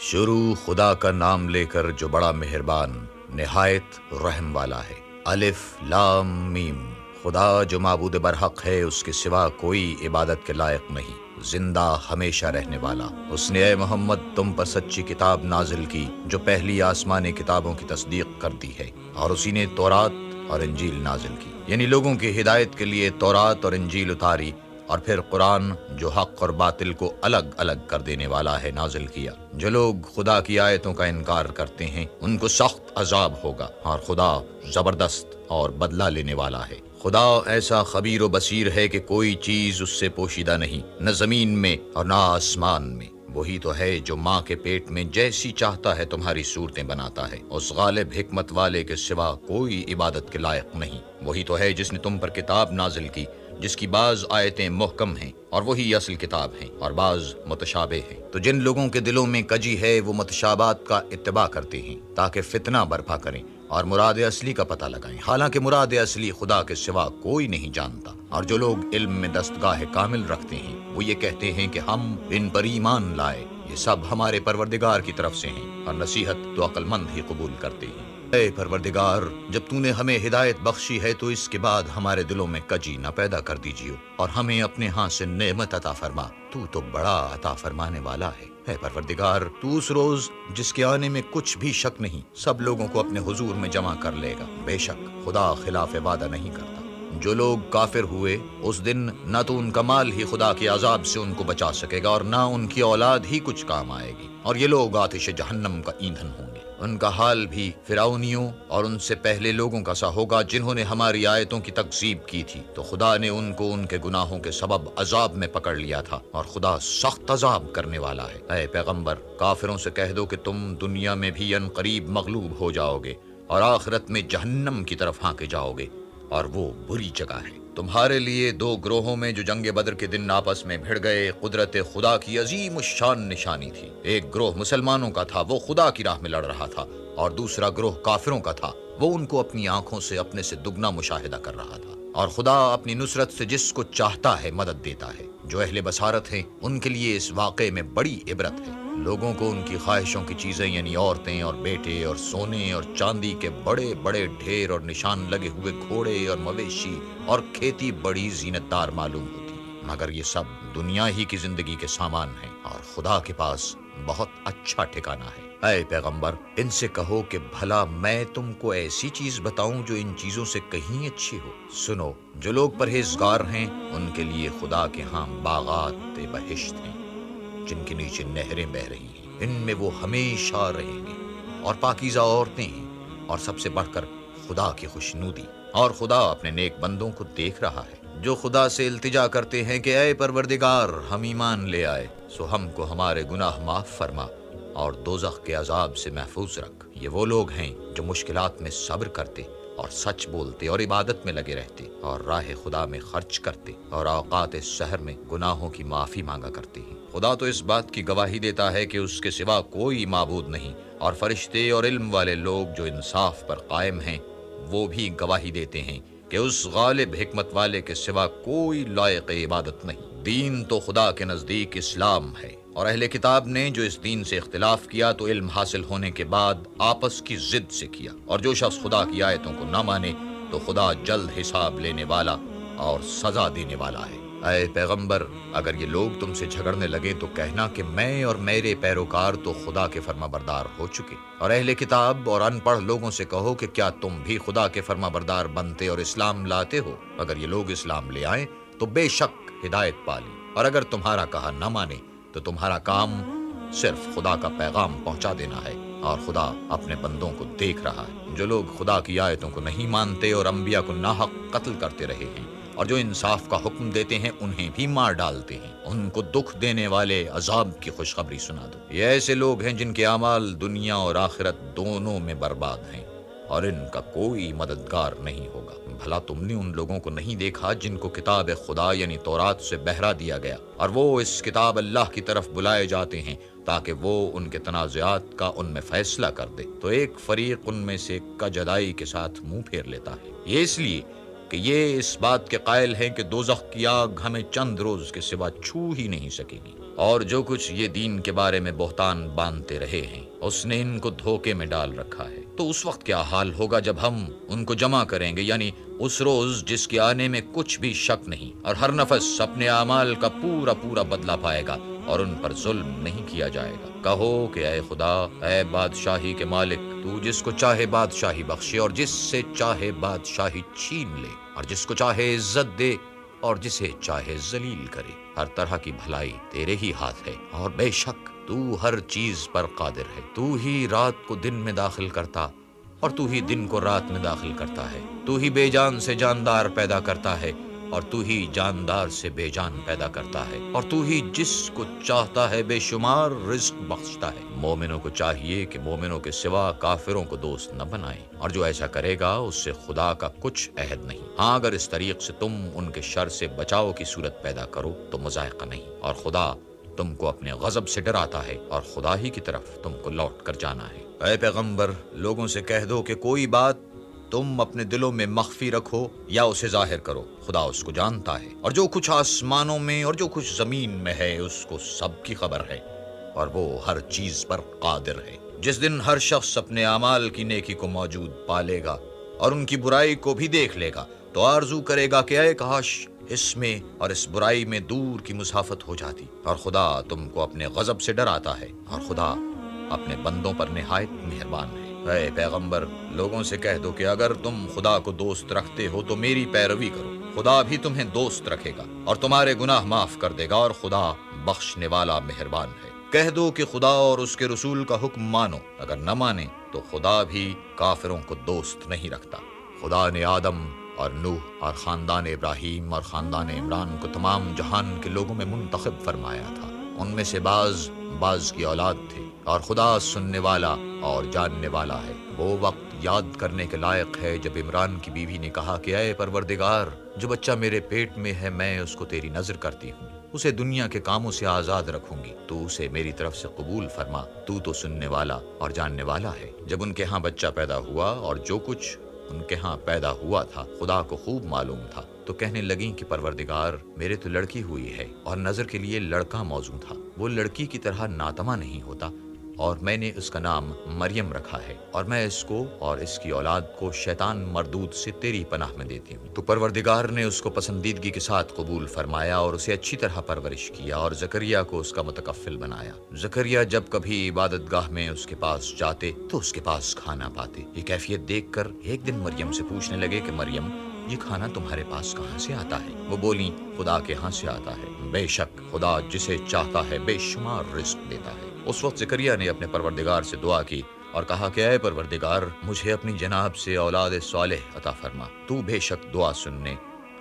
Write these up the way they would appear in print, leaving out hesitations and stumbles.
شروع خدا کا نام لے کر جو بڑا مہربان نہایت رحم والا ہے۔ الف لام میم۔ خدا جو معبود برحق ہے، اس کے سوا کوئی عبادت کے لائق نہیں، زندہ ہمیشہ رہنے والا۔ اس نے اے محمد تم پر سچی کتاب نازل کی جو پہلی آسمانی کتابوں کی تصدیق کرتی ہے، اور اسی نے تورات اور انجیل نازل کی، یعنی لوگوں کی ہدایت کے لیے تورات اور انجیل اتاری، اور پھر قرآن جو حق اور باطل کو الگ الگ کر دینے والا ہے نازل کیا۔ جو لوگ خدا کی آیتوں کا انکار کرتے ہیں ان کو سخت عذاب ہوگا، اور خدا زبردست اور بدلہ لینے والا ہے۔ خدا ایسا خبیر و بصیر ہے کہ کوئی چیز اس سے پوشیدہ نہیں، نہ زمین میں اور نہ آسمان میں۔ وہی تو ہے جو ماں کے پیٹ میں جیسی چاہتا ہے تمہاری صورتیں بناتا ہے۔ اس غالب حکمت والے کے سوا کوئی عبادت کے لائق نہیں۔ وہی تو ہے جس نے تم پر کتاب نازل کی، جس کی بعض آیتیں محکم ہیں اور وہی اصل کتاب ہیں، اور بعض متشابہ ہیں۔ تو جن لوگوں کے دلوں میں کجی ہے وہ متشابہات کا اتباع کرتے ہیں تاکہ فتنہ برپا کریں اور مراد اصلی کا پتہ لگائیں، حالانکہ مراد اصلی خدا کے سوا کوئی نہیں جانتا۔ اور جو لوگ علم میں دستگاہ کامل رکھتے ہیں وہ یہ کہتے ہیں کہ ہم ان پر ایمان لائے، یہ سب ہمارے پروردگار کی طرف سے ہیں، اور نصیحت تو عقل مند ہی قبول کرتے ہیں۔ اے پروردگار، جب تو نے ہمیں ہدایت بخشی ہے تو اس کے بعد ہمارے دلوں میں کجی نہ پیدا کر دیجیے، اور ہمیں اپنے ہاں سے نعمت عطا فرما، تو بڑا عطا فرمانے والا ہے۔ اے پروردگار، تو اس روز جس کے آنے میں کچھ بھی شک نہیں سب لوگوں کو اپنے حضور میں جمع کر لے گا۔ بے شک خدا خلاف وعدہ نہیں کرتا۔ جو لوگ کافر ہوئے اس دن نہ تو ان کا مال ہی خدا کے عذاب سے ان کو بچا سکے گا، اور نہ ان کی اولاد ہی کچھ کام آئے گی، اور یہ لوگ آتش جہنم کا ایندھن ہوں گے۔ ان کا حال بھی فرعونیوں اور ان سے پہلے لوگوں کا سا ہوگا جنہوں نے ہماری آیتوں کی تکذیب کی تھی، تو خدا نے ان کو ان کے گناہوں کے سبب عذاب میں پکڑ لیا تھا، اور خدا سخت عذاب کرنے والا ہے۔ اے پیغمبر، کافروں سے کہہ دو کہ تم دنیا میں بھی ان قریب مغلوب ہو جاؤ گے، اور آخرت میں جہنم کی طرف ہانکے جاؤ گے، اور وہ بری جگہ ہے۔ تمہارے لیے دو گروہوں میں جو جنگ بدر کے دن آپس میں بھڑ گئے قدرت خدا کی عظیم الشان نشانی تھی۔ ایک گروہ مسلمانوں کا تھا، وہ خدا کی راہ میں لڑ رہا تھا، اور دوسرا گروہ کافروں کا تھا، وہ ان کو اپنی آنکھوں سے اپنے سے دگنا مشاہدہ کر رہا تھا۔ اور خدا اپنی نصرت سے جس کو چاہتا ہے مدد دیتا ہے۔ جو اہل بصارت ہیں ان کے لیے اس واقعے میں بڑی عبرت ہے۔ لوگوں کو ان کی خواہشوں کی چیزیں یعنی عورتیں اور بیٹے اور سونے اور چاندی کے بڑے بڑے ڈھیر اور نشان لگے ہوئے گھوڑے اور مویشی اور کھیتی بڑی زینت دار معلوم ہوتی، مگر یہ سب دنیا ہی کی زندگی کے سامان ہیں، اور خدا کے پاس بہت اچھا ٹھکانہ ہے۔ اے پیغمبر، ان سے کہو کہ بھلا میں تم کو ایسی چیز بتاؤں جو ان چیزوں سے کہیں اچھی ہو۔ سنو، جو لوگ پرہیزگار ہیں ان کے لیے خدا کے ہاں باغات بہشت ہیں جن کے نیچے نہریں بہہ رہی ہیں، ان میں وہ ہمیشہ رہیں گے، اور پاکیزہ عورتیں ہیں، اور سب سے بڑھ کر خدا کی خوشنودی۔ اور خدا اپنے نیک بندوں کو دیکھ رہا ہے جو خدا سے التجا کرتے ہیں کہ اے پروردگار، ہم ایمان لے آئے سو ہم کو ہمارے گناہ معاف فرما اور دوزخ کے عذاب سے محفوظ رکھ۔ یہ وہ لوگ ہیں جو مشکلات میں صبر کرتے اور سچ بولتے اور عبادت میں لگے رہتے اور راہ خدا میں خرچ کرتے اور اوقات سحر میں گناہوں کی معافی مانگا کرتے ہیں۔ خدا تو اس بات کی گواہی دیتا ہے کہ اس کے سوا کوئی معبود نہیں، اور فرشتے اور علم والے لوگ جو انصاف پر قائم ہیں وہ بھی گواہی دیتے ہیں کہ اس غالب حکمت والے کے سوا کوئی لائق عبادت نہیں۔ دین تو خدا کے نزدیک اسلام ہے، اور اہل کتاب نے جو اس دین سے اختلاف کیا تو علم حاصل ہونے کے بعد آپس کی ضد سے کیا، اور جو شخص خدا کی آیتوں کو نہ مانے تو خدا جلد حساب لینے والا اور سزا دینے والا ہے۔ اے پیغمبر، اگر یہ لوگ تم سے جھگڑنے لگے تو کہنا کہ میں اور میرے پیروکار تو خدا کے فرما بردار ہو چکے۔ اور اہل کتاب اور ان پڑھ لوگوں سے کہو کہ کیا تم بھی خدا کے فرما بردار بنتے اور اسلام لاتے ہو؟ اگر یہ لوگ اسلام لے آئیں تو بے شک ہدایت پالی، اور اگر تمہارا کہا نہ مانے تو تمہارا کام صرف خدا کا پیغام پہنچا دینا ہے، اور خدا اپنے بندوں کو دیکھ رہا ہے۔ جو لوگ خدا کی آیتوں کو نہیں مانتے اور انبیاء کو ناحق قتل کرتے رہے ہیں، اور جو انصاف کا حکم دیتے ہیں انہیں بھی مار ڈالتے ہیں، ان کو دکھ دینے والے عذاب کی خوشخبری سنا دو۔ یہ ایسے لوگ ہیں جن کے اعمال دنیا اور آخرت دونوں میں برباد ہیں، اور ان کا کوئی مددگار نہیں ہوگا۔ بھلا تم نے ان لوگوں کو نہیں دیکھا جن کو کتاب خدا یعنی تورات سے بہرا دیا گیا، اور وہ اس کتاب اللہ کی طرف بلائے جاتے ہیں تاکہ وہ ان کے تنازعات کا ان میں فیصلہ کر دے، تو ایک فریق ان میں سے کا جدائی کے ساتھ منہ پھیر لیتا ہے۔ یہ اس لیے کہ یہ اس بات کے قائل ہیں کہ دوزخ کی آگ ہمیں چند روز کے سوا چھو ہی نہیں سکے گی۔ اور جو کچھ یہ دین کے بارے میں بہتان باندھتے رہے ہیں اس نے ان کو دھوکے میں ڈال رکھا ہے۔ تو اس وقت کیا حال ہوگا جب ہم ان کو جمع کریں گے، یعنی اس روز جس کے آنے میں کچھ بھی شک نہیں، اور ہر نفس اپنے اعمال کا پورا پورا بدلہ پائے گا اور ان پر ظلم نہیں کیا جائے گا۔ کہو کہ اے خدا، اے بادشاہی کے مالک، تو جس کو چاہے بادشاہی بخشے اور جس سے چاہے بادشاہی چھین لے، اور جس کو چاہے عزت دے اور جسے چاہے ذلیل کرے۔ ہر طرح کی بھلائی تیرے ہی ہاتھ ہے، اور بے شک تو ہر چیز پر قادر ہے۔ تو ہی رات کو دن میں داخل کرتا اور تو ہی دن کو رات میں داخل کرتا ہے۔ تو ہی بے جان سے جاندار پیدا کرتا ہے اور تو ہی جاندار سے بے جان پیدا کرتا ہے، اور تو ہی جس کو چاہتا ہے بے شمار رزق بخشتا ہے۔ مومنوں کو چاہیے کہ مومنوں کے سوا کافروں کو دوست نہ بنائیں، اور جو ایسا کرے گا اس سے خدا کا کچھ عہد نہیں۔ ہاں، اگر اس طریق سے تم ان کے شر سے بچاؤ کی صورت پیدا کرو تو مذائقہ نہیں، اور خدا تم کو اپنے غضب سے ڈراتا ہے اور خدا ہی کی طرف تم کو لوٹ کر جانا ہے۔ اے پیغمبر، لوگوں سے کہہ دو کہ کوئی بات تم اپنے دلوں میں مخفی رکھو یا اسے ظاہر کرو، خدا اس کو جانتا ہے، اور جو کچھ آسمانوں میں اور جو کچھ زمین میں ہے اس کو سب کی خبر ہے، اور وہ ہر چیز پر قادر ہے۔ جس دن ہر شخص اپنے اعمال کی نیکی کو موجود پالے گا اور ان کی برائی کو بھی دیکھ لے گا تو آرزو کرے گا کہ اے کاش اس میں اور اس برائی میں دور کی مسافت ہو جاتی۔ اور خدا تم کو اپنے غضب سے ڈراتا ہے، اور خدا اپنے بندوں پر نہایت مہربان ہے۔ اے پیغمبر، لوگوں سے کہہ دو کہ اگر تم خدا کو دوست رکھتے ہو تو میری پیروی کرو، خدا بھی تمہیں دوست رکھے گا اور تمہارے گناہ معاف کر دے گا، اور خدا بخشنے والا مہربان ہے۔ کہہ دو کہ خدا اور اس کے رسول کا حکم مانو، اگر نہ مانے تو خدا بھی کافروں کو دوست نہیں رکھتا۔ خدا نے آدم اور نوح اور خاندان ابراہیم اور خاندان عمران کو تمام جہان کے لوگوں میں منتخب فرمایا تھا۔ ان میں سے بعض کی اولاد تھے، اور خدا سننے والا اور جاننے والا ہے۔ وہ وقت یاد کرنے کے لائق ہے جب عمران کی بیوی نے کہا کہ اے پروردگار، جو بچہ میرے پیٹ میں ہے میں اس کو تیری نذر کرتی ہوں، اسے دنیا کے کاموں سے آزاد رکھوں گی، تو اسے میری طرف سے قبول فرما، تو سننے والا اور جاننے والا ہے۔ جب ان کے ہاں بچہ پیدا ہوا اور جو کچھ ان کے ہاں پیدا ہوا تھا خدا کو خوب معلوم تھا، تو کہنے لگیں کہ پروردگار، میرے تو لڑکی ہوئی ہے اور نظر کے لیے لڑکا موزوں تھا، وہ لڑکی کی طرح ناتما نہیں ہوتا، اور میں نے اس کا نام مریم رکھا ہے، اور میں اس کو اور اس کی اولاد کو شیطان مردود سے تیری پناہ میں دیتی ہوں۔ تو پروردگار نے اس کو پسندیدگی کے ساتھ قبول فرمایا اور اسے اچھی طرح پرورش کیا، اور زکریا کو اس کا متکفل بنایا۔ زکریا جب کبھی عبادت گاہ میں اس کے پاس جاتے تو اس کے پاس کھانا پاتے۔ یہ کیفیت دیکھ کر ایک دن مریم سے پوچھنے لگے کہ مریم، یہ کھانا تمہارے پاس کہاں سے آتا ہے؟ وہ بولیں، خدا کے ہاں سے آتا ہے، بے شک خدا جسے چاہتا ہے بے شمار رزق دیتا ہے۔ اس وقت زکریا نے اپنے پروردگار سے دعا کی اور کہا کہ اے پروردگار، مجھے اپنی جناب سے اولاد صالح عطا فرما، تو بے شک دعا سننے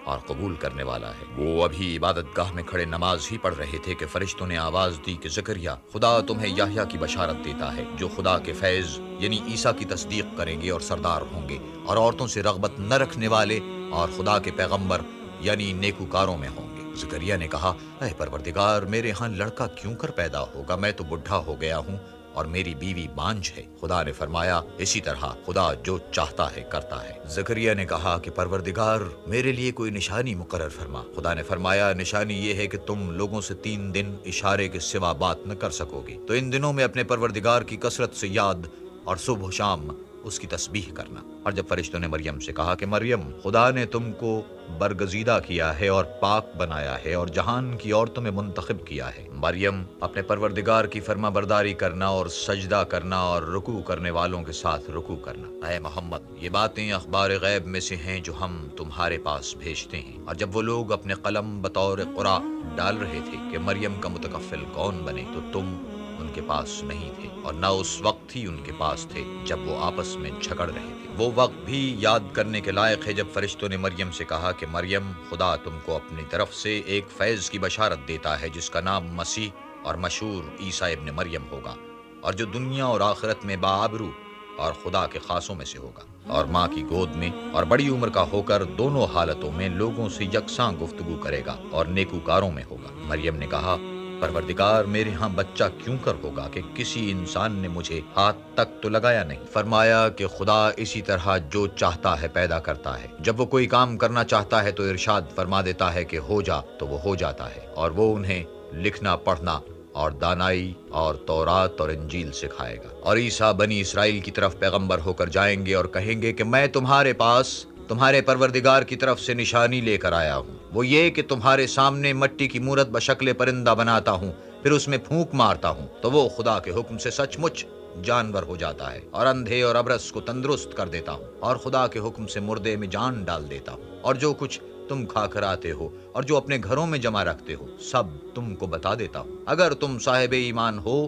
اور قبول کرنے والا ہے۔ وہ ابھی عبادت گاہ میں کھڑے نماز ہی پڑھ رہے تھے کہ فرشتوں نے آواز دی کہ زکریا، خدا تمہیں یحییٰ کی بشارت دیتا ہے، جو خدا کے فیض یعنی عیسیٰ کی تصدیق کریں گے اور سردار ہوں گے، اور عورتوں سے رغبت نہ رکھنے والے اور خدا کے پیغمبر یعنی نیکوکاروں میں ہوں گے۔ زکریا نے کہا، اے پروردگار، میرے ہاں لڑکا کیوں کر پیدا ہوگا؟ میں تو بڈھا ہو گیا ہوں اور میری بیوی بانجھ ہے۔ خدا نے فرمایا، اسی طرح خدا جو چاہتا ہے کرتا ہے۔ زکریا نے کہا کہ پروردگار، میرے لیے کوئی نشانی مقرر فرما۔ خدا نے فرمایا، نشانی یہ ہے کہ تم لوگوں سے 3 دن اشارے کے سوا بات نہ کر سکو گے، تو ان دنوں میں اپنے پروردگار کی کثرت سے یاد اور صبح و شام اس کی تسبیح کرنا۔ اور جب فرشتوں نے مریم سے کہا کہ مریم، خدا نے تم کو برگزیدہ کیا ہے اور پاک بنایا ہے اور جہان کی عورتوں میں منتخب کیا ہے، مریم، اپنے پروردگار کی فرما برداری کرنا اور سجدہ کرنا اور رکوع کرنے والوں کے ساتھ رکوع کرنا۔ اے محمد، یہ باتیں اخبار غیب میں سے ہیں جو ہم تمہارے پاس بھیجتے ہیں۔ اور جب وہ لوگ اپنے قلم بطور قرآ ڈال رہے تھے کہ مریم کا متکفل کون بنے، تو تم ان کے پاس نہیں تھے، اور نہ اس وقت ہی ان کے پاس تھے جب وہ آپس میں جھگڑ رہے تھے۔ وہ وقت بھی یاد کرنے کے لائق ہے جب فرشتوں نے مریم سے کہا کہ مریم، خدا تم کو اپنی طرف سے ایک فیض کی بشارت دیتا ہے جس کا نام مسیح اور مشہور عیسیٰ ابن مریم ہوگا، اور جو دنیا اور آخرت میں باآبرو اور خدا کے خاصوں میں سے ہوگا، اور ماں کی گود میں اور بڑی عمر کا ہو کر دونوں حالتوں میں لوگوں سے یکساں گفتگو کرے گا اور نیکوکاروں میں ہوگا۔ مریم نے کہا، پروردگار، میرے ہاں بچہ کیوں کر ہوگا کہ کسی انسان نے مجھے ہاتھ تک تو لگایا نہیں؟ فرمایا کہ خدا اسی طرح جو چاہتا ہے پیدا کرتا ہے، جب وہ کوئی کام کرنا چاہتا ہے تو ارشاد فرما دیتا ہے کہ ہو جا تو وہ ہو جاتا ہے، اور وہ انہیں لکھنا پڑھنا اور دانائی اور تورات اور انجیل سکھائے گا۔ اور عیسیٰ بنی اسرائیل کی طرف پیغمبر ہو کر جائیں گے اور کہیں گے کہ میں تمہارے پاس تمہارے پروردگار کی طرف سے نشانی لے کر آیا ہوں، وہ یہ کہ تمہارے سامنے مٹی کی مورت بشکل پرندہ بناتا ہوں، پھر اس میں پھونک مارتا ہوں تو وہ خدا کے حکم سے سچ مچ جانور ہو جاتا ہے، اور اندھے اور ابرص کو تندرست کر دیتا ہوں، اور خدا کے حکم سے مردے میں جان ڈال دیتا ہوں، اور جو کچھ تم کھا کر آتے ہو اور جو اپنے گھروں میں جمع رکھتے ہو سب تم کو بتا دیتا ہوں۔ اگر تم صاحب ایمان ہو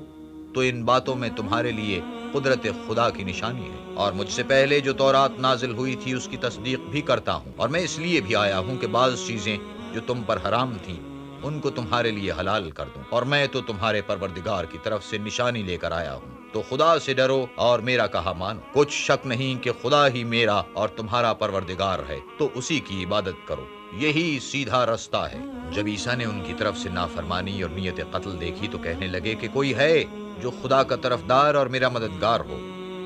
تو ان باتوں میں تمہارے لیے قدرت خدا کی نشانی ہے، اور مجھ سے پہلے جو تورات نازل ہوئی تھی اس کی تصدیق بھی کرتا ہوں، اور میں اس لیے بھی آیا ہوں کہ بعض چیزیں جو تم پر حرام تھیں ان کو تمہارے لیے حلال کر دوں، اور میں تو تمہارے پروردگار کی طرف سے نشانی لے کر آیا ہوں، تو خدا سے ڈرو اور میرا کہا مانو۔ کچھ شک نہیں کہ خدا ہی میرا اور تمہارا پروردگار ہے، تو اسی کی عبادت کرو، یہی سیدھا رستہ ہے۔ جب عیسیٰ نے ان کی طرف سے نافرمانی اور نیت قتل دیکھی تو کہنے لگے کہ کوئی ہے جو خدا کا طرفدار اور میرا مددگار ہو۔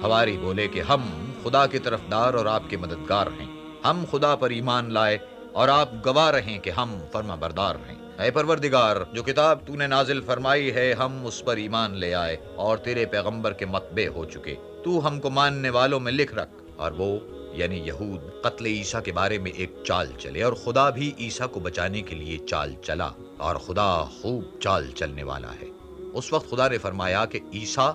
حواری بولے کہ ہم خدا کے طرفدار اور آپ کے مددگار ہیں، ہم خدا پر ایمان لائے اور آپ گواہ رہیں کہ ہم فرما بردار ہیں۔ اے پروردگار، جو کتاب تو نے نازل فرمائی ہے ہم اس پر ایمان لے آئے اور تیرے پیغمبر کے متبع ہو چکے، تو ہم کو ماننے والوں میں لکھ رکھ۔ اور وہ یعنی یہود قتل عیسیٰ کے بارے میں ایک چال چلے، اور خدا بھی عیسیٰ کو بچانے کے لیے چال چلا، اور خدا خوب چال چلنے والا ہے۔ اس وقت خدا نے فرمایا کہ عیسیٰ،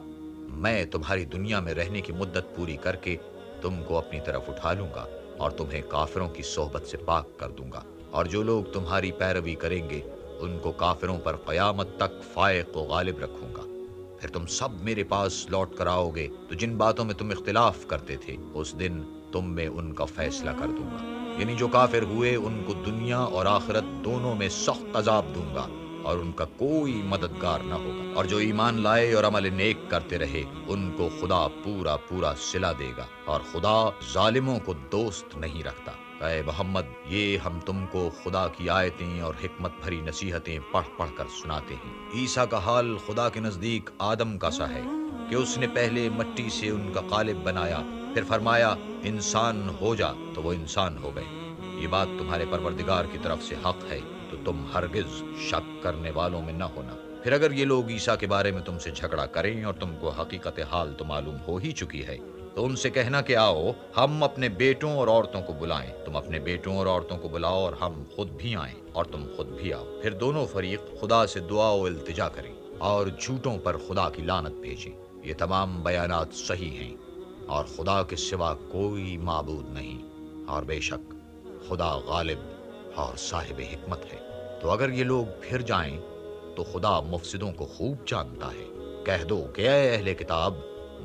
میں تمہاری دنیا میں رہنے کی مدت پوری کر کے تم کو اپنی طرف اٹھا لوں گا اور تمہیں کافروں کی صحبت سے پاک کر دوں گا، اور جو لوگ تمہاری پیروی کریں گے ان کو کافروں پر قیامت تک فائق و غالب رکھوں گا۔ پھر تم سب میرے پاس لوٹ کر آؤ گے تو جن باتوں میں تم اختلاف کرتے تھے اس دن تم میں ان کا فیصلہ کر دوں گا، یعنی جو کافر ہوئے ان کو دنیا اور آخرت دونوں میں سخت عذاب دوں گا اور ان کا کوئی مددگار نہ ہوگا، اور جو ایمان لائے اور عمل نیک کرتے رہے ان کو خدا پورا پورا صلہ دے گا، اور خدا ظالموں کو دوست نہیں رکھتا۔ اے محمد، یہ ہم تم کو خدا کی آیتیں اور حکمت بھری نصیحتیں پڑھ پڑھ کر سناتے ہیں۔ عیسیٰ کا حال خدا کے نزدیک آدم کا سا ہے کہ اس نے پہلے مٹی سے ان کا قالب بنایا، پھر فرمایا انسان ہو جا تو وہ انسان ہو گئے۔ یہ بات تمہارے پروردگار کی طرف سے حق ہے، تو تم ہرگز شک کرنے والوں میں نہ ہونا۔ پھر اگر یہ لوگ عیسیٰ کے بارے میں تم سے جھگڑا کریں اور تم کو حقیقت حال تو معلوم ہو ہی چکی ہے، تو ان سے کہنا کہ آؤ ہم اپنے بیٹوں اور عورتوں کو بلائیں، تم اپنے بیٹوں اور عورتوں کو بلاؤ اور ہم خود بھی آئیں اور تم خود بھی آؤ، پھر دونوں فریق خدا سے دعا و التجا کریں اور جھوٹوں پر خدا کی لعنت بھیجیں۔ یہ تمام بیانات صحیح ہیں اور خدا کے سوا کوئی معبود نہیں، اور بے شک خدا غالب اور صاحب حکمت ہے۔ تو اگر یہ لوگ پھر جائیں تو خدا مفسدوں کو خوب جانتا ہے۔ کہہ دو کہ اے اہل کتاب،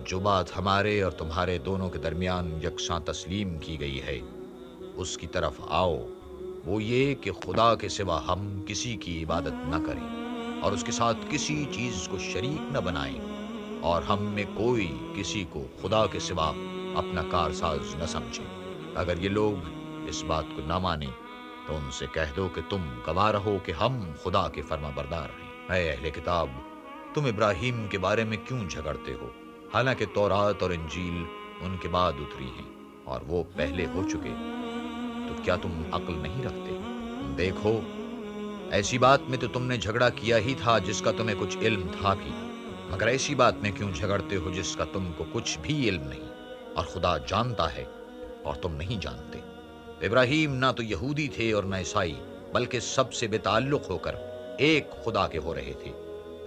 جو بات ہمارے اور تمہارے دونوں کے درمیان یکساں تسلیم کی گئی ہے اس کی طرف آؤ، وہ یہ کہ خدا کے سوا ہم کسی کی عبادت نہ کریں اور اس کے ساتھ کسی چیز کو شریک نہ بنائیں، اور ہم میں کوئی کسی کو خدا کے سوا اپنا کارساز نہ سمجھے۔ اگر یہ لوگ اس بات کو نہ مانیں تو ان سے کہہ دو کہ تم گواہ رہو کہ ہم خدا کے فرما بردار ہیں۔ اے اہل کتاب، تم ابراہیم کے بارے میں کیوں جھگڑتے ہو، حالانکہ تورات اور انجیل ان کے بعد اتری ہیں اور وہ پہلے ہو چکے، تو کیا تم عقل نہیں رکھتے؟ دیکھو، ایسی بات میں تو تم نے جھگڑا کیا ہی تھا جس کا تمہیں کچھ علم تھا بھی، مگر ایسی بات میں کیوں جھگڑتے ہو جس کا تم کو کچھ بھی علم نہیں، اور خدا جانتا ہے اور تم نہیں جانتے۔ ابراہیم نہ تو یہودی تھے اور نہ عیسائی، بلکہ سب سے بے تعلق ہو کر ایک خدا کے ہو رہے تھے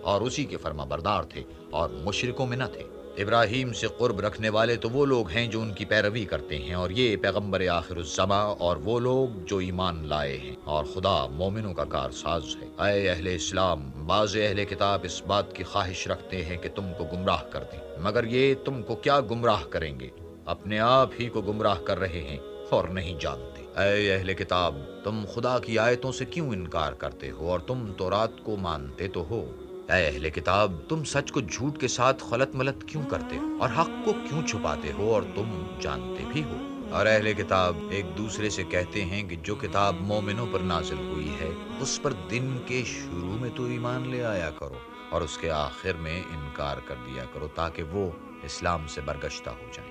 اور اسی کے فرما بردار تھے اور مشرکوں میں نہ تھے۔ ابراہیم سے قرب رکھنے والے تو وہ لوگ ہیں جو ان کی پیروی کرتے ہیں، اور یہ پیغمبر آخر الزماں اور وہ لوگ جو ایمان لائے ہیں، اور خدا مومنوں کا کارساز ہے۔ اے اہل اسلام، بعض اہل کتاب اس بات کی خواہش رکھتے ہیں کہ تم کو گمراہ کر دیں، مگر یہ تم کو کیا گمراہ کریں گے، اپنے آپ ہی کو گمراہ کر رہے ہیں اور نہیں جانتے۔ اے اہل کتاب، تم خدا کی آیتوں سے کیوں انکار کرتے ہو اور تم تورات کو مانتے تو ہو؟ اے اہل کتاب، تم سچ کو جھوٹ کے ساتھ خلط ملط کیوں کرتے ہو اور حق کو کیوں چھپاتے ہو اور تم جانتے بھی ہو؟ اور اہل کتاب ایک دوسرے سے کہتے ہیں کہ جو کتاب مومنوں پر نازل ہوئی ہے اس پر دن کے شروع میں تو ایمان لے آیا کرو اور اس کے آخر میں انکار کر دیا کرو، تاکہ وہ اسلام سے برگشتہ ہو جائیں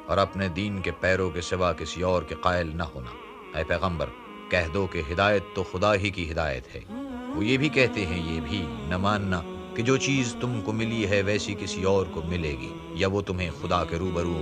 اور اپنے دین کے پیروں کے سوا کسی اور کے قائل نہ ہونا۔ اے پیغمبر، کہہ دو کہ ہدایت تو خدا ہی کی ہدایت ہے، وہ یہ بھی کہتے ہیں یہ بھی نہ ماننا کہ جو چیز تم کو ملی ہے ویسی کسی اور کو ملے گی، یا وہ تمہیں خدا کے روبرو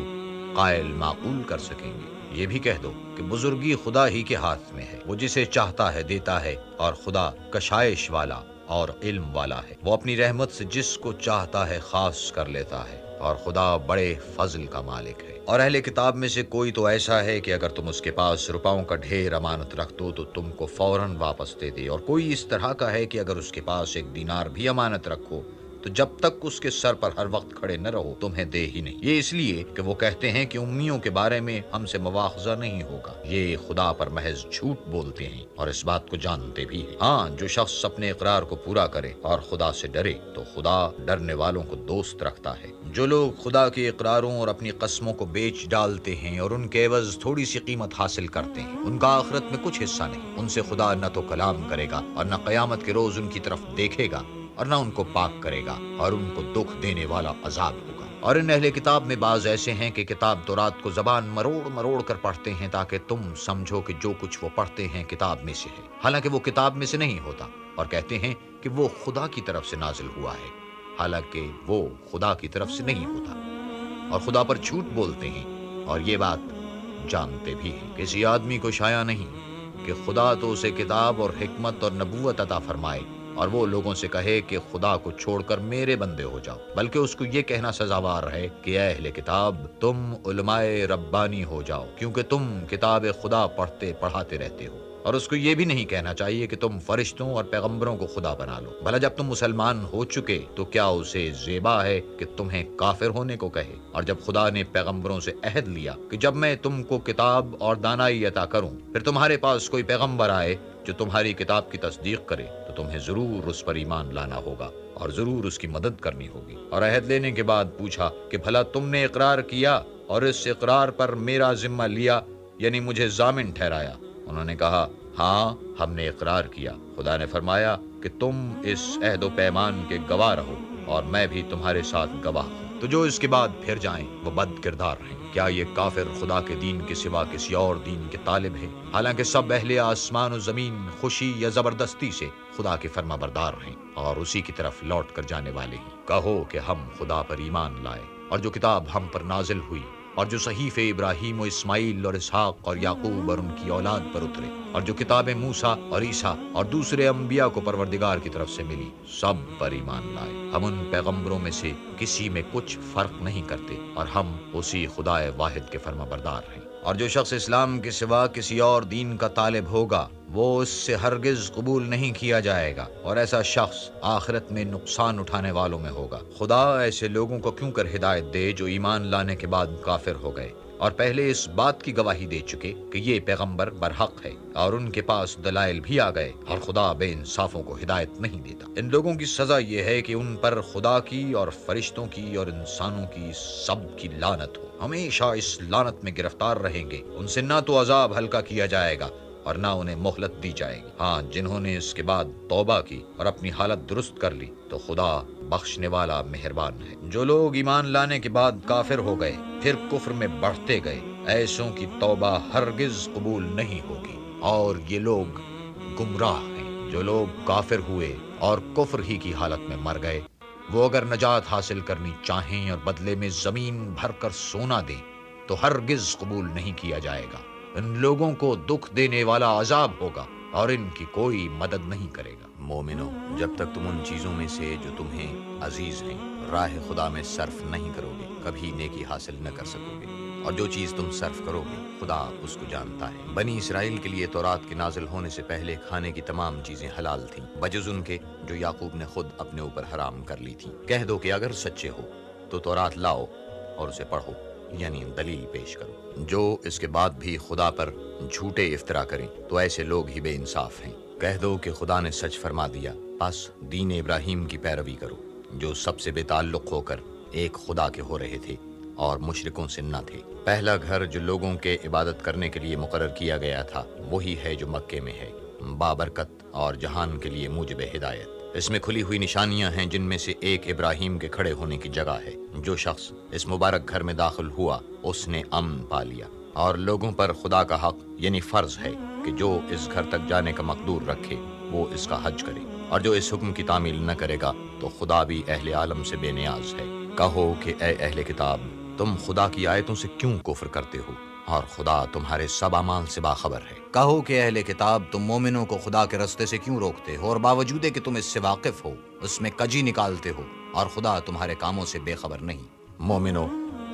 قائل معقول کر سکیں گے۔ یہ بھی کہہ دو کہ بزرگی خدا ہی کے ہاتھ میں ہے، وہ جسے چاہتا ہے دیتا ہے، اور خدا کشائش والا اور علم والا ہے، وہ اپنی رحمت سے جس کو چاہتا ہے خاص کر لیتا ہے، اور خدا بڑے فضل کا مالک ہے۔ اور اہل کتاب میں سے کوئی تو ایسا ہے کہ اگر تم اس کے پاس روپاؤں کا ڈھیر امانت رکھ دو تو تم کو فوراً واپس دے دے، اور کوئی اس طرح کا ہے کہ اگر اس کے پاس ایک دینار بھی امانت رکھو تو جب تک اس کے سر پر ہر وقت کھڑے نہ رہو تمہیں دے ہی نہیں۔ یہ اس لیے کہ وہ کہتے ہیں کہ امیوں کے بارے میں ہم سے مواخذہ نہیں ہوگا، یہ خدا پر محض جھوٹ بولتے ہیں اور اس بات کو جانتے بھی ہیں۔ ہاں، جو شخص اپنے اقرار کو پورا کرے اور خدا سے ڈرے تو خدا ڈرنے والوں کو دوست رکھتا ہے۔ جو لوگ خدا کے اقراروں اور اپنی قسموں کو بیچ ڈالتے ہیں اور ان کے عوض تھوڑی سی قیمت حاصل کرتے ہیں، ان کا آخرت میں کچھ حصہ نہیں۔ ان سے خدا نہ تو کلام کرے گا اور نہ قیامت کے روز ان کی طرف دیکھے گا اور نہ ان کو پاک کرے گا، اور ان کو دکھ دینے والا عذاب ہوگا۔ اور ان اہل کتاب میں بعض ایسے ہیں کہ کتاب تورات کو زبان مروڑ مروڑ کر پڑھتے ہیں تاکہ تم سمجھو کہ جو کچھ وہ پڑھتے ہیں کتاب میں سے ہے، حالانکہ وہ کتاب میں سے نہیں ہوتا، اور کہتے ہیں کہ وہ خدا کی طرف سے نازل ہوا ہے، حالانکہ وہ خدا کی طرف سے نہیں ہوتا، اور خدا پر جھوٹ بولتے ہیں، اور یہ بات جانتے بھی ہیں۔ کسی آدمی کو شایع نہیں کہ خدا تو اسے کتاب اور حکمت اور نبوت عطا فرمائے اور وہ لوگوں سے کہے کہ خدا کو چھوڑ کر میرے بندے ہو جاؤ، بلکہ اس کو یہ کہنا سزاوار ہے کہ اے اہل کتاب تم علماء ربانی ہو جاؤ، کیونکہ تم کتاب خدا پڑھتے پڑھاتے رہتے ہو۔ اور اس کو یہ بھی نہیں کہنا چاہیے کہ تم فرشتوں اور پیغمبروں کو خدا بنا لو۔ بھلا جب تم مسلمان ہو چکے تو کیا اسے زیبا ہے کہ تمہیں کافر ہونے کو کہے؟ اور جب خدا نے پیغمبروں سے عہد لیا کہ جب میں تم کو کتاب اور دانائی عطا کروں، پھر تمہارے پاس کوئی پیغمبر آئے جو تمہاری کتاب کی تصدیق کرے تو تمہیں ضرور اس پر ایمان لانا ہوگا اور ضرور اس کی مدد کرنی ہوگی۔ اور عہد لینے کے بعد پوچھا کہ بھلا تم نے اقرار کیا اور اس اقرار پر میرا ذمہ لیا، یعنی مجھے ضامن ٹھہرایا؟ انہوں نے کہا ہاں، ہم نے اقرار کیا۔ خدا نے فرمایا کہ تم اس عہد و پیمان کے گواہ رہو اور میں بھی تمہارے ساتھ گواہ ہوں، تو جو اس کے بعد پھر جائیں وہ بد کردار ہیں۔ کیا یہ کافر خدا کے دین کے سوا کسی اور دین کے طالب ہیں؟ حالانکہ سب اہل آسمان و زمین خوشی یا زبردستی سے خدا کے فرما بردار ہیں اور اسی کی طرف لوٹ کر جانے والے ہیں۔ کہو کہ ہم خدا پر ایمان لائے اور جو کتاب ہم پر نازل ہوئی اور جو صحیفے ابراہیم و اسماعیل اور اسحاق اور یعقوب اور ان کی اولاد پر اترے، اور جو کتابیں موسیٰ اور عیسیٰ اور دوسرے انبیاء کو پروردگار کی طرف سے ملی، سب پر ایمان لائے۔ ہم ان پیغمبروں میں سے کسی میں کچھ فرق نہیں کرتے اور ہم اسی خدا واحد کے فرما بردار ہیں۔ اور جو شخص اسلام کے سوا کسی اور دین کا طالب ہوگا وہ اس سے ہرگز قبول نہیں کیا جائے گا، اور ایسا شخص آخرت میں نقصان اٹھانے والوں میں ہوگا۔ خدا ایسے لوگوں کو کیوں کر ہدایت دے جو ایمان لانے کے بعد کافر ہو گئے اور پہلے اس بات کی گواہی دے چکے کہ یہ پیغمبر برحق ہے اور ان کے پاس دلائل بھی آ گئے، اور خدا بے انصافوں کو ہدایت نہیں دیتا۔ ان لوگوں کی سزا یہ ہے کہ ان پر خدا کی اور فرشتوں کی اور انسانوں کی سب کی لعنت ہو، ہمیشہ اس لعنت میں گرفتار رہیں گے۔ ان سے نہ تو عذاب ہلکا کیا جائے گا اور نہ انہیں مہلت دی جائے گی۔ ہاں، جنہوں نے اس کے بعد توبہ کی اور اپنی حالت درست کر لی تو خدا بخشنے والا مہربان ہے۔ جو لوگ ایمان لانے کے بعد کافر ہو گئے پھر کفر میں بڑھتے گئے، ایسوں کی توبہ ہرگز قبول نہیں ہوگی، اور یہ لوگ گمراہ ہیں۔ جو لوگ کافر ہوئے اور کفر ہی کی حالت میں مر گئے، وہ اگر نجات حاصل کرنی چاہیں اور بدلے میں زمین بھر کر سونا دیں تو ہرگز قبول نہیں کیا جائے گا۔ ان لوگوں کو دکھ دینے والا عذاب ہوگا اور ان کی کوئی مدد نہیں کرے گا۔ مومنو، جب تک تم ان چیزوں میں سے جو تمہیں عزیز ہیں راہ خدا میں صرف نہیں کرو گے کبھی نیکی حاصل نہ کر سکو گے، اور جو چیز تم صرف کرو گے خدا اس کو جانتا ہے۔ بنی اسرائیل کے لیے تورات کے نازل ہونے سے پہلے کھانے کی تمام چیزیں حلال تھیں بجز ان کے جو یعقوب نے خود اپنے اوپر حرام کر لی تھیں۔ کہہ دو کہ اگر سچے ہو تو تورات لاؤ اور اسے پڑھو، یعنی دلیل پیش کرو۔ جو اس کے بعد بھی خدا پر جھوٹے افطرا کریں تو ایسے لوگ ہی بے انصاف ہیں۔ کہہ دو کہ خدا نے سچ فرما دیا، پس دین ابراہیم کی پیروی کرو، جو سب سے بے تعلق ہو کر ایک خدا کے ہو رہے تھے اور مشرکوں سے نہ تھے۔ پہلا گھر جو لوگوں کے عبادت کرنے کے لیے مقرر کیا گیا تھا وہی ہے جو مکے میں ہے، بابرکت اور جہان کے لیے موجب ہدایت۔ اس میں کھلی ہوئی نشانیاں ہیں جن میں سے ایک ابراہیم کے کھڑے ہونے کی جگہ ہے۔ جو شخص اس مبارک گھر میں داخل ہوا اس نے امن پا لیا، اور لوگوں پر خدا کا حق یعنی فرض ہے کہ جو اس گھر تک جانے کا مقدور رکھے وہ اس کا حج کرے۔ اور جو اس حکم کی تعمیل نہ کرے گا تو خدا بھی اہل عالم سے بے نیاز ہے۔ کہو کہ اے اہل کتاب، تم خدا کی آیتوں سے کیوں کفر کرتے ہو اور خدا تمہارے سب اعمال سے باخبر ہے۔ کہو کہ اہل کتاب، تم مومنوں کو خدا کے رستے سے کیوں روکتے ہو، اور باوجود کہ تم اس سے واقف ہو اس میں کجی نکالتے ہو، اور خدا تمہارے کاموں سے بے خبر نہیں۔ مومنو،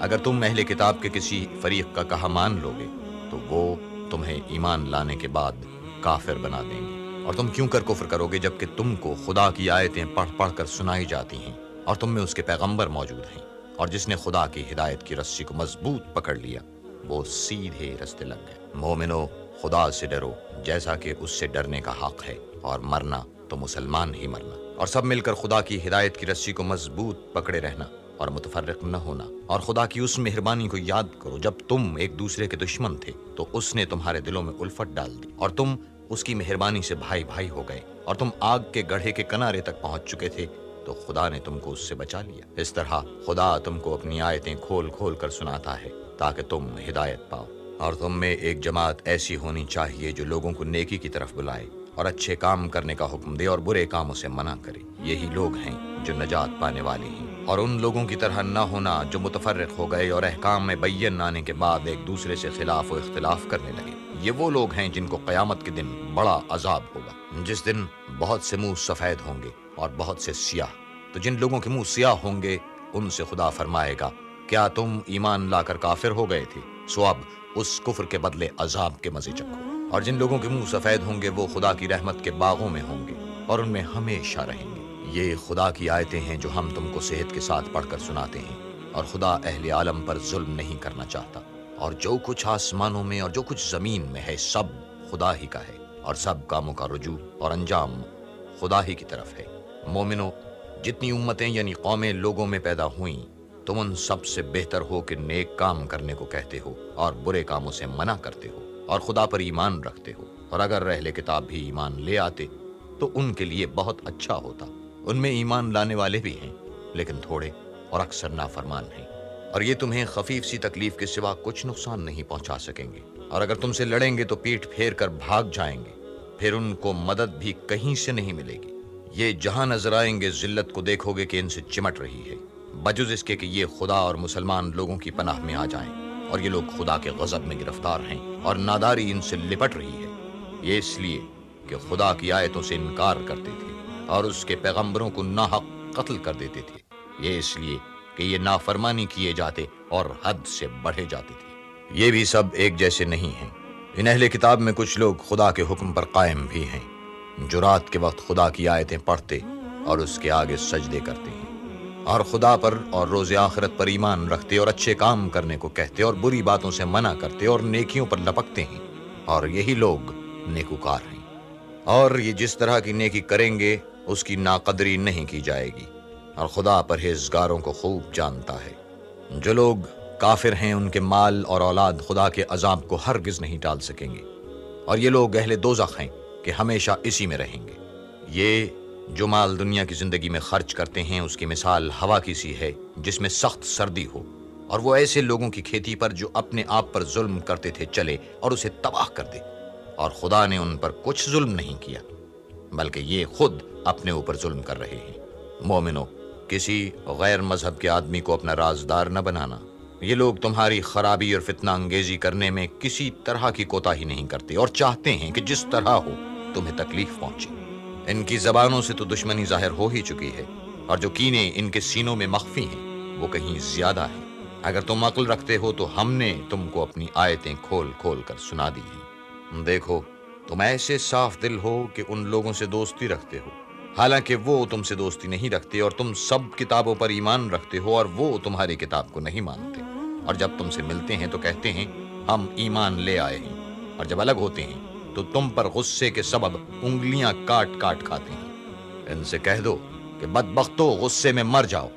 اگر تم اہل کتاب کے کسی فریق کا کہا مان لو گے تو وہ تمہیں ایمان لانے کے بعد کافر بنا دیں گے، اور تم کیوں کر کفر کرو گے جبکہ تم کو خدا کی آیتیں پڑھ پڑھ کر سنائی جاتی ہیں اور تم میں اس کے پیغمبر موجود ہیں، اور جس نے خدا کی ہدایت کی رسی کو مضبوط پکڑ لیا وہ سیدھے رستے لگ گئے۔ مومنو، خدا سے ڈرو جیسا کہ اس سے ڈرنے کا حق ہے، اور مرنا تو مسلمان ہی مرنا، اور سب مل کر خدا کی ہدایت کی رسی کو مضبوط پکڑے رہنا اور متفرق نہ ہونا، اور خدا کی اس مہربانی کو یاد کرو جب تم ایک دوسرے کے دشمن تھے تو اس نے تمہارے دلوں میں الفت ڈال دی اور تم اس کی مہربانی سے بھائی بھائی ہو گئے، اور تم آگ کے گڑھے کے کنارے تک پہنچ چکے تھے تو خدا نے تم کو اس سے بچا لیا۔ اس طرح خدا تم کو اپنی آیتیں کھول کھول کر سناتا ہے تاکہ تم ہدایت پاؤ۔ اور تم میں ایک جماعت ایسی ہونی چاہیے جو لوگوں کو نیکی کی طرف بلائے اور اچھے کام کرنے کا حکم دے اور برے کاموں سے منع کرے۔ یہی لوگ ہیں جو نجات پانے والے ہیں، اور ان لوگوں کی طرح نہ ہونا جو متفرق ہو گئے اور احکام میں بین آنے کے بعد ایک دوسرے سے خلاف و اختلاف کرنے لگے۔ یہ وہ لوگ ہیں جن کو قیامت کے دن بڑا عذاب ہوگا، جس دن بہت سے منہ سفید ہوں گے اور بہت سے سیاہ۔ تو جن لوگوں کے منہ سیاہ ہوں گے ان سے خدا فرمائے گا، کیا تم ایمان لا کر کافر ہو گئے تھے؟ سو اب اس کفر کے بدلے عذاب کے مزے چکھو۔ اور جن لوگوں کے منہ سفید ہوں گے وہ خدا کی رحمت کے باغوں میں ہوں گے اور ان میں ہمیشہ رہیں گے۔ یہ خدا کی آیتیں ہیں جو ہم تم کو صحت کے ساتھ پڑھ کر سناتے ہیں، اور خدا اہل عالم پر ظلم نہیں کرنا چاہتا، اور جو کچھ آسمانوں میں اور جو کچھ زمین میں ہے سب خدا ہی کا ہے، اور سب کاموں کا رجوع اور انجام خدا ہی کی طرف ہے۔ مومنو، جتنی امتیں یعنی قومیں لوگوں میں پیدا ہوئیں، تم ان سب سے بہتر ہو کہ نیک کام کرنے کو کہتے ہو اور برے کاموں سے منع کرتے ہو اور خدا پر ایمان رکھتے ہو۔ اور اگر اہل کتاب بھی ایمان لے آتے تو ان کے لیے بہت اچھا ہوتا۔ ان میں ایمان لانے والے بھی ہیں لیکن تھوڑے اور اکثر نافرمان ہیں، اور یہ تمہیں خفیف سی تکلیف کے سوا کچھ نقصان نہیں پہنچا سکیں گے، اور اگر تم سے لڑیں گے تو پیٹھ پھیر کر بھاگ جائیں گے، پھر ان کو مدد بھی کہیں سے نہیں ملے گی۔ یہ جہاں نظر آئیں گے ذلت کو دیکھو گے کہ ان سے چمٹ رہی ہے، بجز اس کے کہ یہ خدا اور مسلمان لوگوں کی پناہ میں آ جائیں، اور یہ لوگ خدا کے غضب میں گرفتار ہیں اور ناداری ان سے لپٹ رہی ہے۔ یہ اس لیے کہ خدا کی آیتوں سے انکار کرتے تھے اور اس کے پیغمبروں کو ناحق قتل کر دیتے تھے۔ یہ اس لیے کہ یہ نافرمانی کیے جاتے اور حد سے بڑھے جاتے تھے۔ یہ بھی سب ایک جیسے نہیں ہیں۔ ان اہل کتاب میں کچھ لوگ خدا کے حکم پر قائم بھی ہیں، جو رات کے وقت خدا کی آیتیں پڑھتے اور اس کے آگے سجدے کرتے ہیں، اور خدا پر اور روز آخرت پر ایمان رکھتے اور اچھے کام کرنے کو کہتے اور بری باتوں سے منع کرتے اور نیکیوں پر لپکتے ہیں، اور یہی لوگ نیکوکار ہیں۔ اور یہ جس طرح کی نیکی کریں گے اس کی ناقدری نہیں کی جائے گی، اور خدا پرہیزگاروں کو خوب جانتا ہے۔ جو لوگ کافر ہیں ان کے مال اور اولاد خدا کے عذاب کو ہرگز نہیں ٹال سکیں گے، اور یہ لوگ اہل دوزخ ہیں کہ ہمیشہ اسی میں رہیں گے۔ یہ جو مال دنیا کی زندگی میں خرچ کرتے ہیں اس کی مثال ہوا کی سی ہے جس میں سخت سردی ہو، اور وہ ایسے لوگوں کی کھیتی پر جو اپنے آپ پر ظلم کرتے تھے چلے اور اسے تباہ کر دے، اور خدا نے ان پر کچھ ظلم نہیں کیا بلکہ یہ خود اپنے اوپر ظلم کر رہے ہیں۔ مومنو، کسی غیر مذہب کے آدمی کو اپنا رازدار نہ بنانا۔ یہ لوگ تمہاری خرابی اور فتنہ انگیزی کرنے میں کسی طرح کی کوتاہی نہیں کرتے اور چاہتے ہیں کہ جس طرح ہو تمہیں تکلیف پہنچے۔ ان کی زبانوں سے تو دشمنی ظاہر ہو ہی چکی ہے، اور جو کینے ان کے سینوں میں مخفی ہیں وہ کہیں زیادہ ہیں۔ اگر تم عقل رکھتے ہو تو ہم نے تم کو اپنی آیتیں کھول کھول کر سنا دی ہیں۔ دیکھو، تم ایسے صاف دل ہو کہ ان لوگوں سے دوستی رکھتے ہو، حالانکہ وہ تم سے دوستی نہیں رکھتے، اور تم سب کتابوں پر ایمان رکھتے ہو اور وہ تمہاری کتاب کو نہیں مانتے، اور جب تم سے ملتے ہیں تو کہتے ہیں ہم ایمان لے آئے ہیں، اور جب الگ ہوتے ہیں تو تم پر غصے کے سبب انگلیاں کاٹ کاٹ کھاتے ہیں۔ ان سے کہہ دو کہ بدبختو، غصے میں مر جاؤ،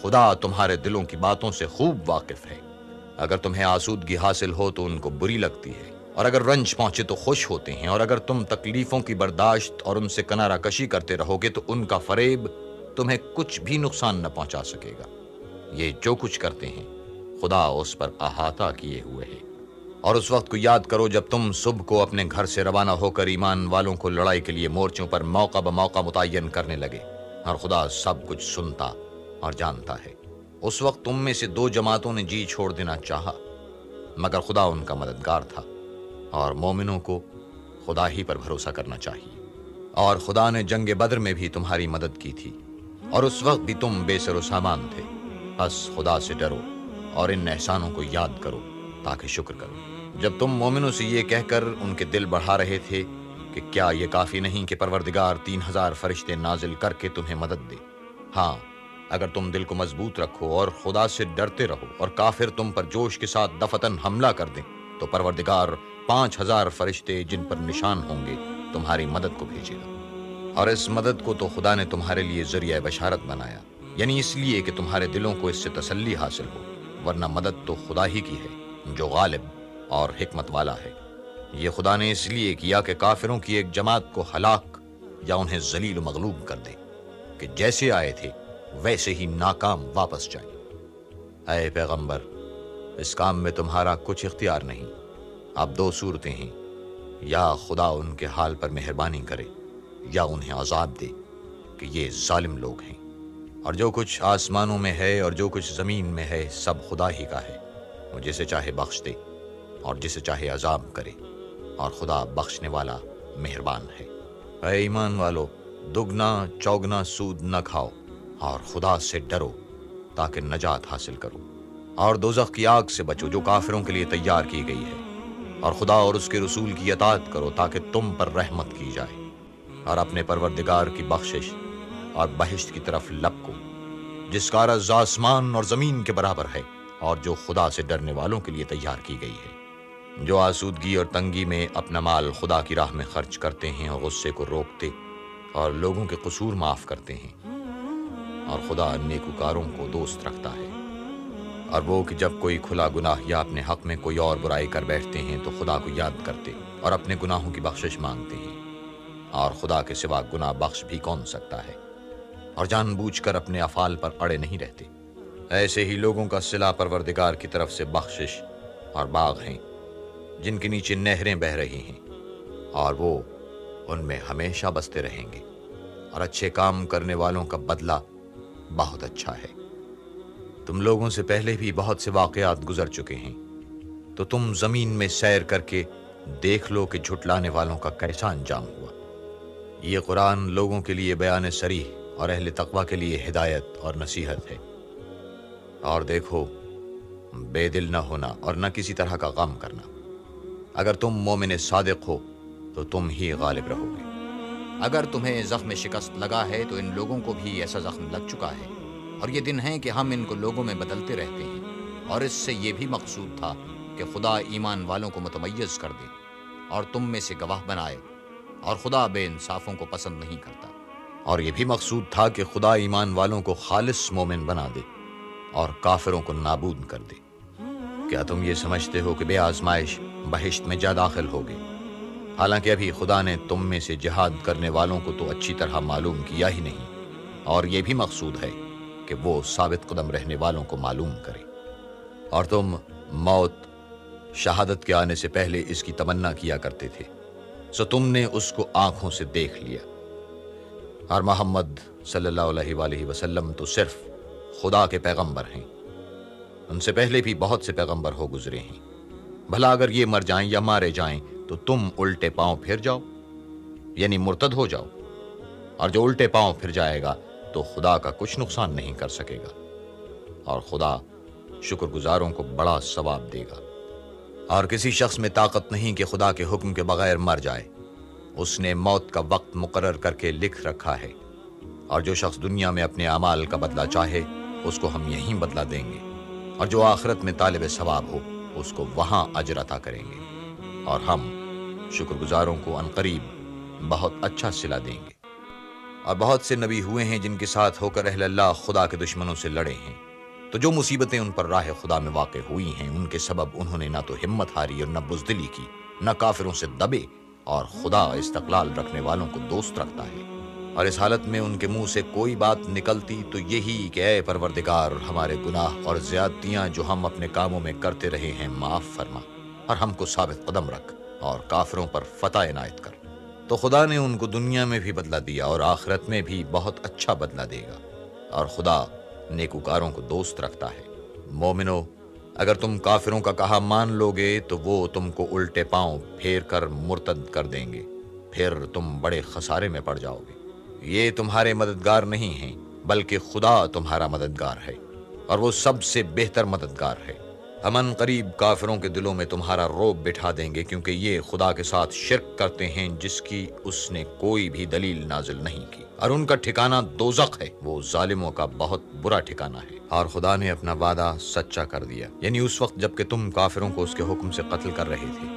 خدا تمہارے دلوں کی باتوں سے خوب واقف ہے۔ اگر تمہیں آسودگی حاصل ہو تو ان کو بری لگتی ہے، اور اگر رنج پہنچے تو خوش ہوتے ہیں، اور اگر تم تکلیفوں کی برداشت اور ان سے کنارہ کشی کرتے رہو گے تو ان کا فریب تمہیں کچھ بھی نقصان نہ پہنچا سکے گا۔ یہ جو کچھ کرتے ہیں خدا اس پر احاطہ کیے ہوئے ہے۔ اور اس وقت کو یاد کرو جب تم صبح کو اپنے گھر سے روانہ ہو کر ایمان والوں کو لڑائی کے لیے مورچوں پر موقع بموقع متعین کرنے لگے، اور خدا سب کچھ سنتا اور جانتا ہے۔ اس وقت تم میں سے دو جماعتوں نے جی چھوڑ دینا چاہا، مگر خدا ان کا مددگار تھا، اور مومنوں کو خدا ہی پر بھروسہ کرنا چاہیے۔ اور خدا نے جنگ بدر میں بھی تمہاری مدد کی تھی، اور اس وقت بھی تم بے سر و سامان تھے۔ بس خدا سے ڈرو اور ان احسانوں کو یاد کرو تاکہ شکر کرو۔ جب تم مومنوں سے یہ کہہ کر ان کے دل بڑھا رہے تھے کہ کیا یہ کافی نہیں کہ پروردگار 3000 فرشتے نازل کر کے تمہیں مدد دے؟ ہاں، اگر تم دل کو مضبوط رکھو اور خدا سے ڈرتے رہو اور کافر تم پر جوش کے ساتھ دفتن حملہ کر دیں، تو پروردگار 5000 فرشتے جن پر نشان ہوں گے تمہاری مدد کو بھیجے گا۔ اور اس مدد کو تو خدا نے تمہارے لیے ذریعہ بشارت بنایا، یعنی اس لیے کہ تمہارے دلوں کو اس سے تسلی حاصل ہو، ورنہ مدد تو خدا ہی کی ہے جو غالب اور حکمت والا ہے۔ یہ خدا نے اس لیے کیا کہ کافروں کی ایک جماعت کو ہلاک یا انہیں ذلیل و مغلوب کر دے، کہ جیسے آئے تھے ویسے ہی ناکام واپس جائیں۔ اے پیغمبر، اس کام میں تمہارا کچھ اختیار نہیں۔ اب دو صورتیں ہیں، یا خدا ان کے حال پر مہربانی کرے یا انہیں عذاب دے کہ یہ ظالم لوگ ہیں۔ اور جو کچھ آسمانوں میں ہے اور جو کچھ زمین میں ہے سب خدا ہی کا ہے، وہ جسے چاہے بخش دے اور جسے چاہے عذاب کرے، اور خدا بخشنے والا مہربان ہے۔ اے ایمان والو، دگنا چوگنا سود نہ کھاؤ اور خدا سے ڈرو تاکہ نجات حاصل کرو، اور دوزخ کی آگ سے بچو جو کافروں کے لیے تیار کی گئی ہے، اور خدا اور اس کے رسول کی اطاعت کرو تاکہ تم پر رحمت کی جائے، اور اپنے پروردگار کی بخشش اور بہشت کی طرف لپکو جس کا عرض آسمان اور زمین کے برابر ہے، اور جو خدا سے ڈرنے والوں کے لیے تیار کی گئی ہے۔ جو آسودگی اور تنگی میں اپنا مال خدا کی راہ میں خرچ کرتے ہیں اور غصے کو روکتے اور لوگوں کے قصور معاف کرتے ہیں، اور خدا نیکوکاروں کو دوست رکھتا ہے۔ اور وہ کہ جب کوئی کھلا گناہ یا اپنے حق میں کوئی اور برائی کر بیٹھتے ہیں تو خدا کو یاد کرتے اور اپنے گناہوں کی بخشش مانگتے ہیں، اور خدا کے سوا گناہ بخش بھی کون سکتا ہے، اور جان بوجھ کر اپنے افعال پر اڑے نہیں رہتے۔ ایسے ہی لوگوں کا صلہ پروردگار کی طرف سے بخشش اور باغ ہیں جن کے نیچے نہریں بہہ رہی ہیں، اور وہ ان میں ہمیشہ بستے رہیں گے، اور اچھے کام کرنے والوں کا بدلہ بہت اچھا ہے۔ تم لوگوں سے پہلے بھی بہت سے واقعات گزر چکے ہیں، تو تم زمین میں سیر کر کے دیکھ لو کہ جھٹلانے والوں کا کیسا انجام ہوا۔ یہ قرآن لوگوں کے لیے بیان صریح اور اہل تقوی کے لیے ہدایت اور نصیحت ہے۔ اور دیکھو، بے دل نہ ہونا اور نہ کسی طرح کا غم کرنا۔ اگر تم مومن صادق ہو تو تم ہی غالب رہو گے۔ اگر تمہیں زخم شکست لگا ہے تو ان لوگوں کو بھی ایسا زخم لگ چکا ہے، اور یہ دن ہیں کہ ہم ان کو لوگوں میں بدلتے رہتے ہیں، اور اس سے یہ بھی مقصود تھا کہ خدا ایمان والوں کو متمیز کر دے اور تم میں سے گواہ بنائے، اور خدا بے انصافوں کو پسند نہیں کرتا۔ اور یہ بھی مقصود تھا کہ خدا ایمان والوں کو خالص مومن بنا دے اور کافروں کو نابود کر دے۔ کیا تم یہ سمجھتے ہو کہ بے آزمائش بہشت میں جا داخل ہوگے؟ حالانکہ ابھی خدا نے تم میں سے جہاد کرنے والوں کو تو اچھی طرح معلوم کیا ہی نہیں، اور یہ بھی مقصود ہے کہ وہ ثابت قدم رہنے والوں کو معلوم کرے۔ اور تم موت، شہادت کے آنے سے پہلے اس کی تمنا کیا کرتے تھے، سو تم نے اس کو آنکھوں سے دیکھ لیا۔ اور محمد صلی اللہ علیہ وآلہ وسلم تو صرف خدا کے پیغمبر ہیں، ان سے پہلے بھی بہت سے پیغمبر ہو گزرے ہیں۔ بھلا اگر یہ مر جائیں یا مارے جائیں تو تم الٹے پاؤں پھر جاؤ، یعنی مرتد ہو جاؤ، اور جو الٹے پاؤں پھر جائے گا تو خدا کا کچھ نقصان نہیں کر سکے گا، اور خدا شکر گزاروں کو بڑا ثواب دے گا۔ اور کسی شخص میں طاقت نہیں کہ خدا کے حکم کے بغیر مر جائے، اس نے موت کا وقت مقرر کر کے لکھ رکھا ہے، اور جو شخص دنیا میں اپنے اعمال کا بدلہ چاہے اس کو ہم یہیں بدلہ دیں گے، اور جو آخرت میں طالب ثواب ہو اس کو وہاں اجر عطا کریں گے، اور ہم شکر گزاروں کو عنقریب بہت اچھا صلہ دیں گے۔ اور بہت سے نبی ہوئے ہیں جن کے ساتھ ہو کر اہل اللہ خدا کے دشمنوں سے لڑے ہیں، تو جو مصیبتیں ان پر راہ خدا میں واقع ہوئی ہیں ان کے سبب انہوں نے نہ تو ہمت ہاری اور نہ بزدلی کی، نہ کافروں سے دبے، اور خدا استقلال رکھنے والوں کو دوست رکھتا ہے۔ اور اس حالت میں ان کے منہ سے کوئی بات نکلتی تو یہی کہ اے پروردگار، ہمارے گناہ اور زیادتیاں جو ہم اپنے کاموں میں کرتے رہے ہیں معاف فرما، اور ہم کو ثابت قدم رکھ اور کافروں پر فتح عنایت کر۔ تو خدا نے ان کو دنیا میں بھی بدلہ دیا اور آخرت میں بھی بہت اچھا بدلہ دے گا، اور خدا نیکوکاروں کو دوست رکھتا ہے۔ مومنو، اگر تم کافروں کا کہا مان لو گے تو وہ تم کو الٹے پاؤں پھیر کر مرتد کر دیں گے، پھر تم بڑے خسارے میں پڑ جاؤ گے۔ یہ تمہارے مددگار نہیں ہیں بلکہ خدا تمہارا مددگار ہے، اور وہ سب سے بہتر مددگار ہے۔ ہم ان قریب کافروں کے دلوں میں تمہارا رعب بٹھا دیں گے، کیونکہ یہ خدا کے ساتھ شرک کرتے ہیں جس کی اس نے کوئی بھی دلیل نازل نہیں کی، اور ان کا ٹھکانہ دوزخ ہے، وہ ظالموں کا بہت برا ٹھکانہ ہے۔ اور خدا نے اپنا وعدہ سچا کر دیا، یعنی اس وقت جب کہ تم کافروں کو اس کے حکم سے قتل کر رہے تھے،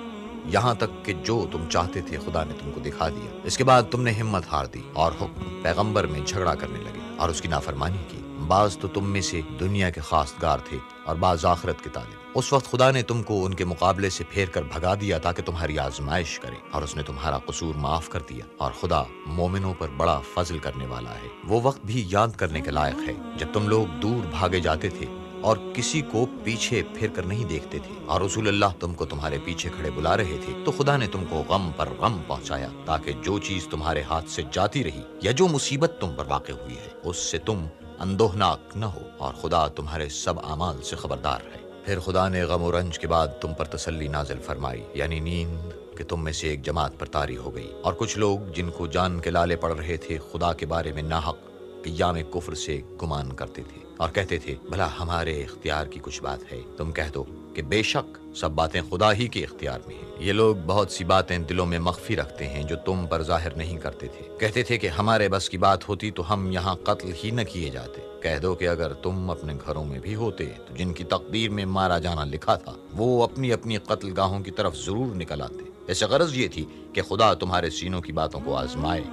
یہاں تک کہ جو تم چاہتے تھے خدا نے تم کو دکھا دیا۔ اس کے بعد تم نے ہمت ہار دی اور حکم پیغمبر میں جھگڑا کرنے لگے اور اس کی نافرمانی کی۔ بعض تو تم میں سے دنیا کے خواستگار تھے اور بعض آخرت کے طالب۔ اس وقت خدا نے تم کو ان کے مقابلے سے پھیر کر بھگا دیا تاکہ تمہاری آزمائش کرے، اور اس نے تمہارا قصور معاف کر دیا، اور خدا مومنوں پر بڑا فضل کرنے والا ہے۔ وہ وقت بھی یاد کرنے کے لائق ہے جب تم لوگ دور بھاگے جاتے تھے اور کسی کو پیچھے پھر کر نہیں دیکھتے تھے، اور رسول اللہ تم کو تمہارے پیچھے کھڑے بلا رہے تھے، تو خدا نے تم کو غم پر غم پہنچایا تاکہ جو چیز تمہارے ہاتھ سے جاتی رہی یا جو مصیبت تم پر واقع ہوئی ہے اس سے تم اندوہناک نہ ہو، اور خدا تمہارے سب اعمال سے خبردار ہے۔ پھر خدا نے غم و رنج کے بعد تم پر تسلی نازل فرمائی، یعنی نیند، کہ تم میں سے ایک جماعت پر طاری ہو گئی، اور کچھ لوگ جن کو جان کے لالے پڑ رہے تھے خدا کے بارے میں ناحق ایام کفر سے گمان کرتے تھے اور کہتے تھے بھلا ہمارے اختیار کی کچھ بات ہے؟ تم کہہ دو کہ بے شک سب باتیں خدا ہی کے اختیار میں ہیں۔ یہ لوگ بہت سی باتیں دلوں میں مخفی رکھتے ہیں جو تم پر ظاہر نہیں کرتے تھے۔ کہتے تھے کہ ہمارے بس کی بات ہوتی تو ہم یہاں قتل ہی نہ کیے جاتے۔ کہہ دو کہ اگر تم اپنے گھروں میں بھی ہوتے تو جن کی تقدیر میں مارا جانا لکھا تھا وہ اپنی اپنی قتل گاہوں کی طرف ضرور نکل آتے۔ اس غرض یہ تھی کہ خدا تمہارے سینوں کی باتوں کو آزمائے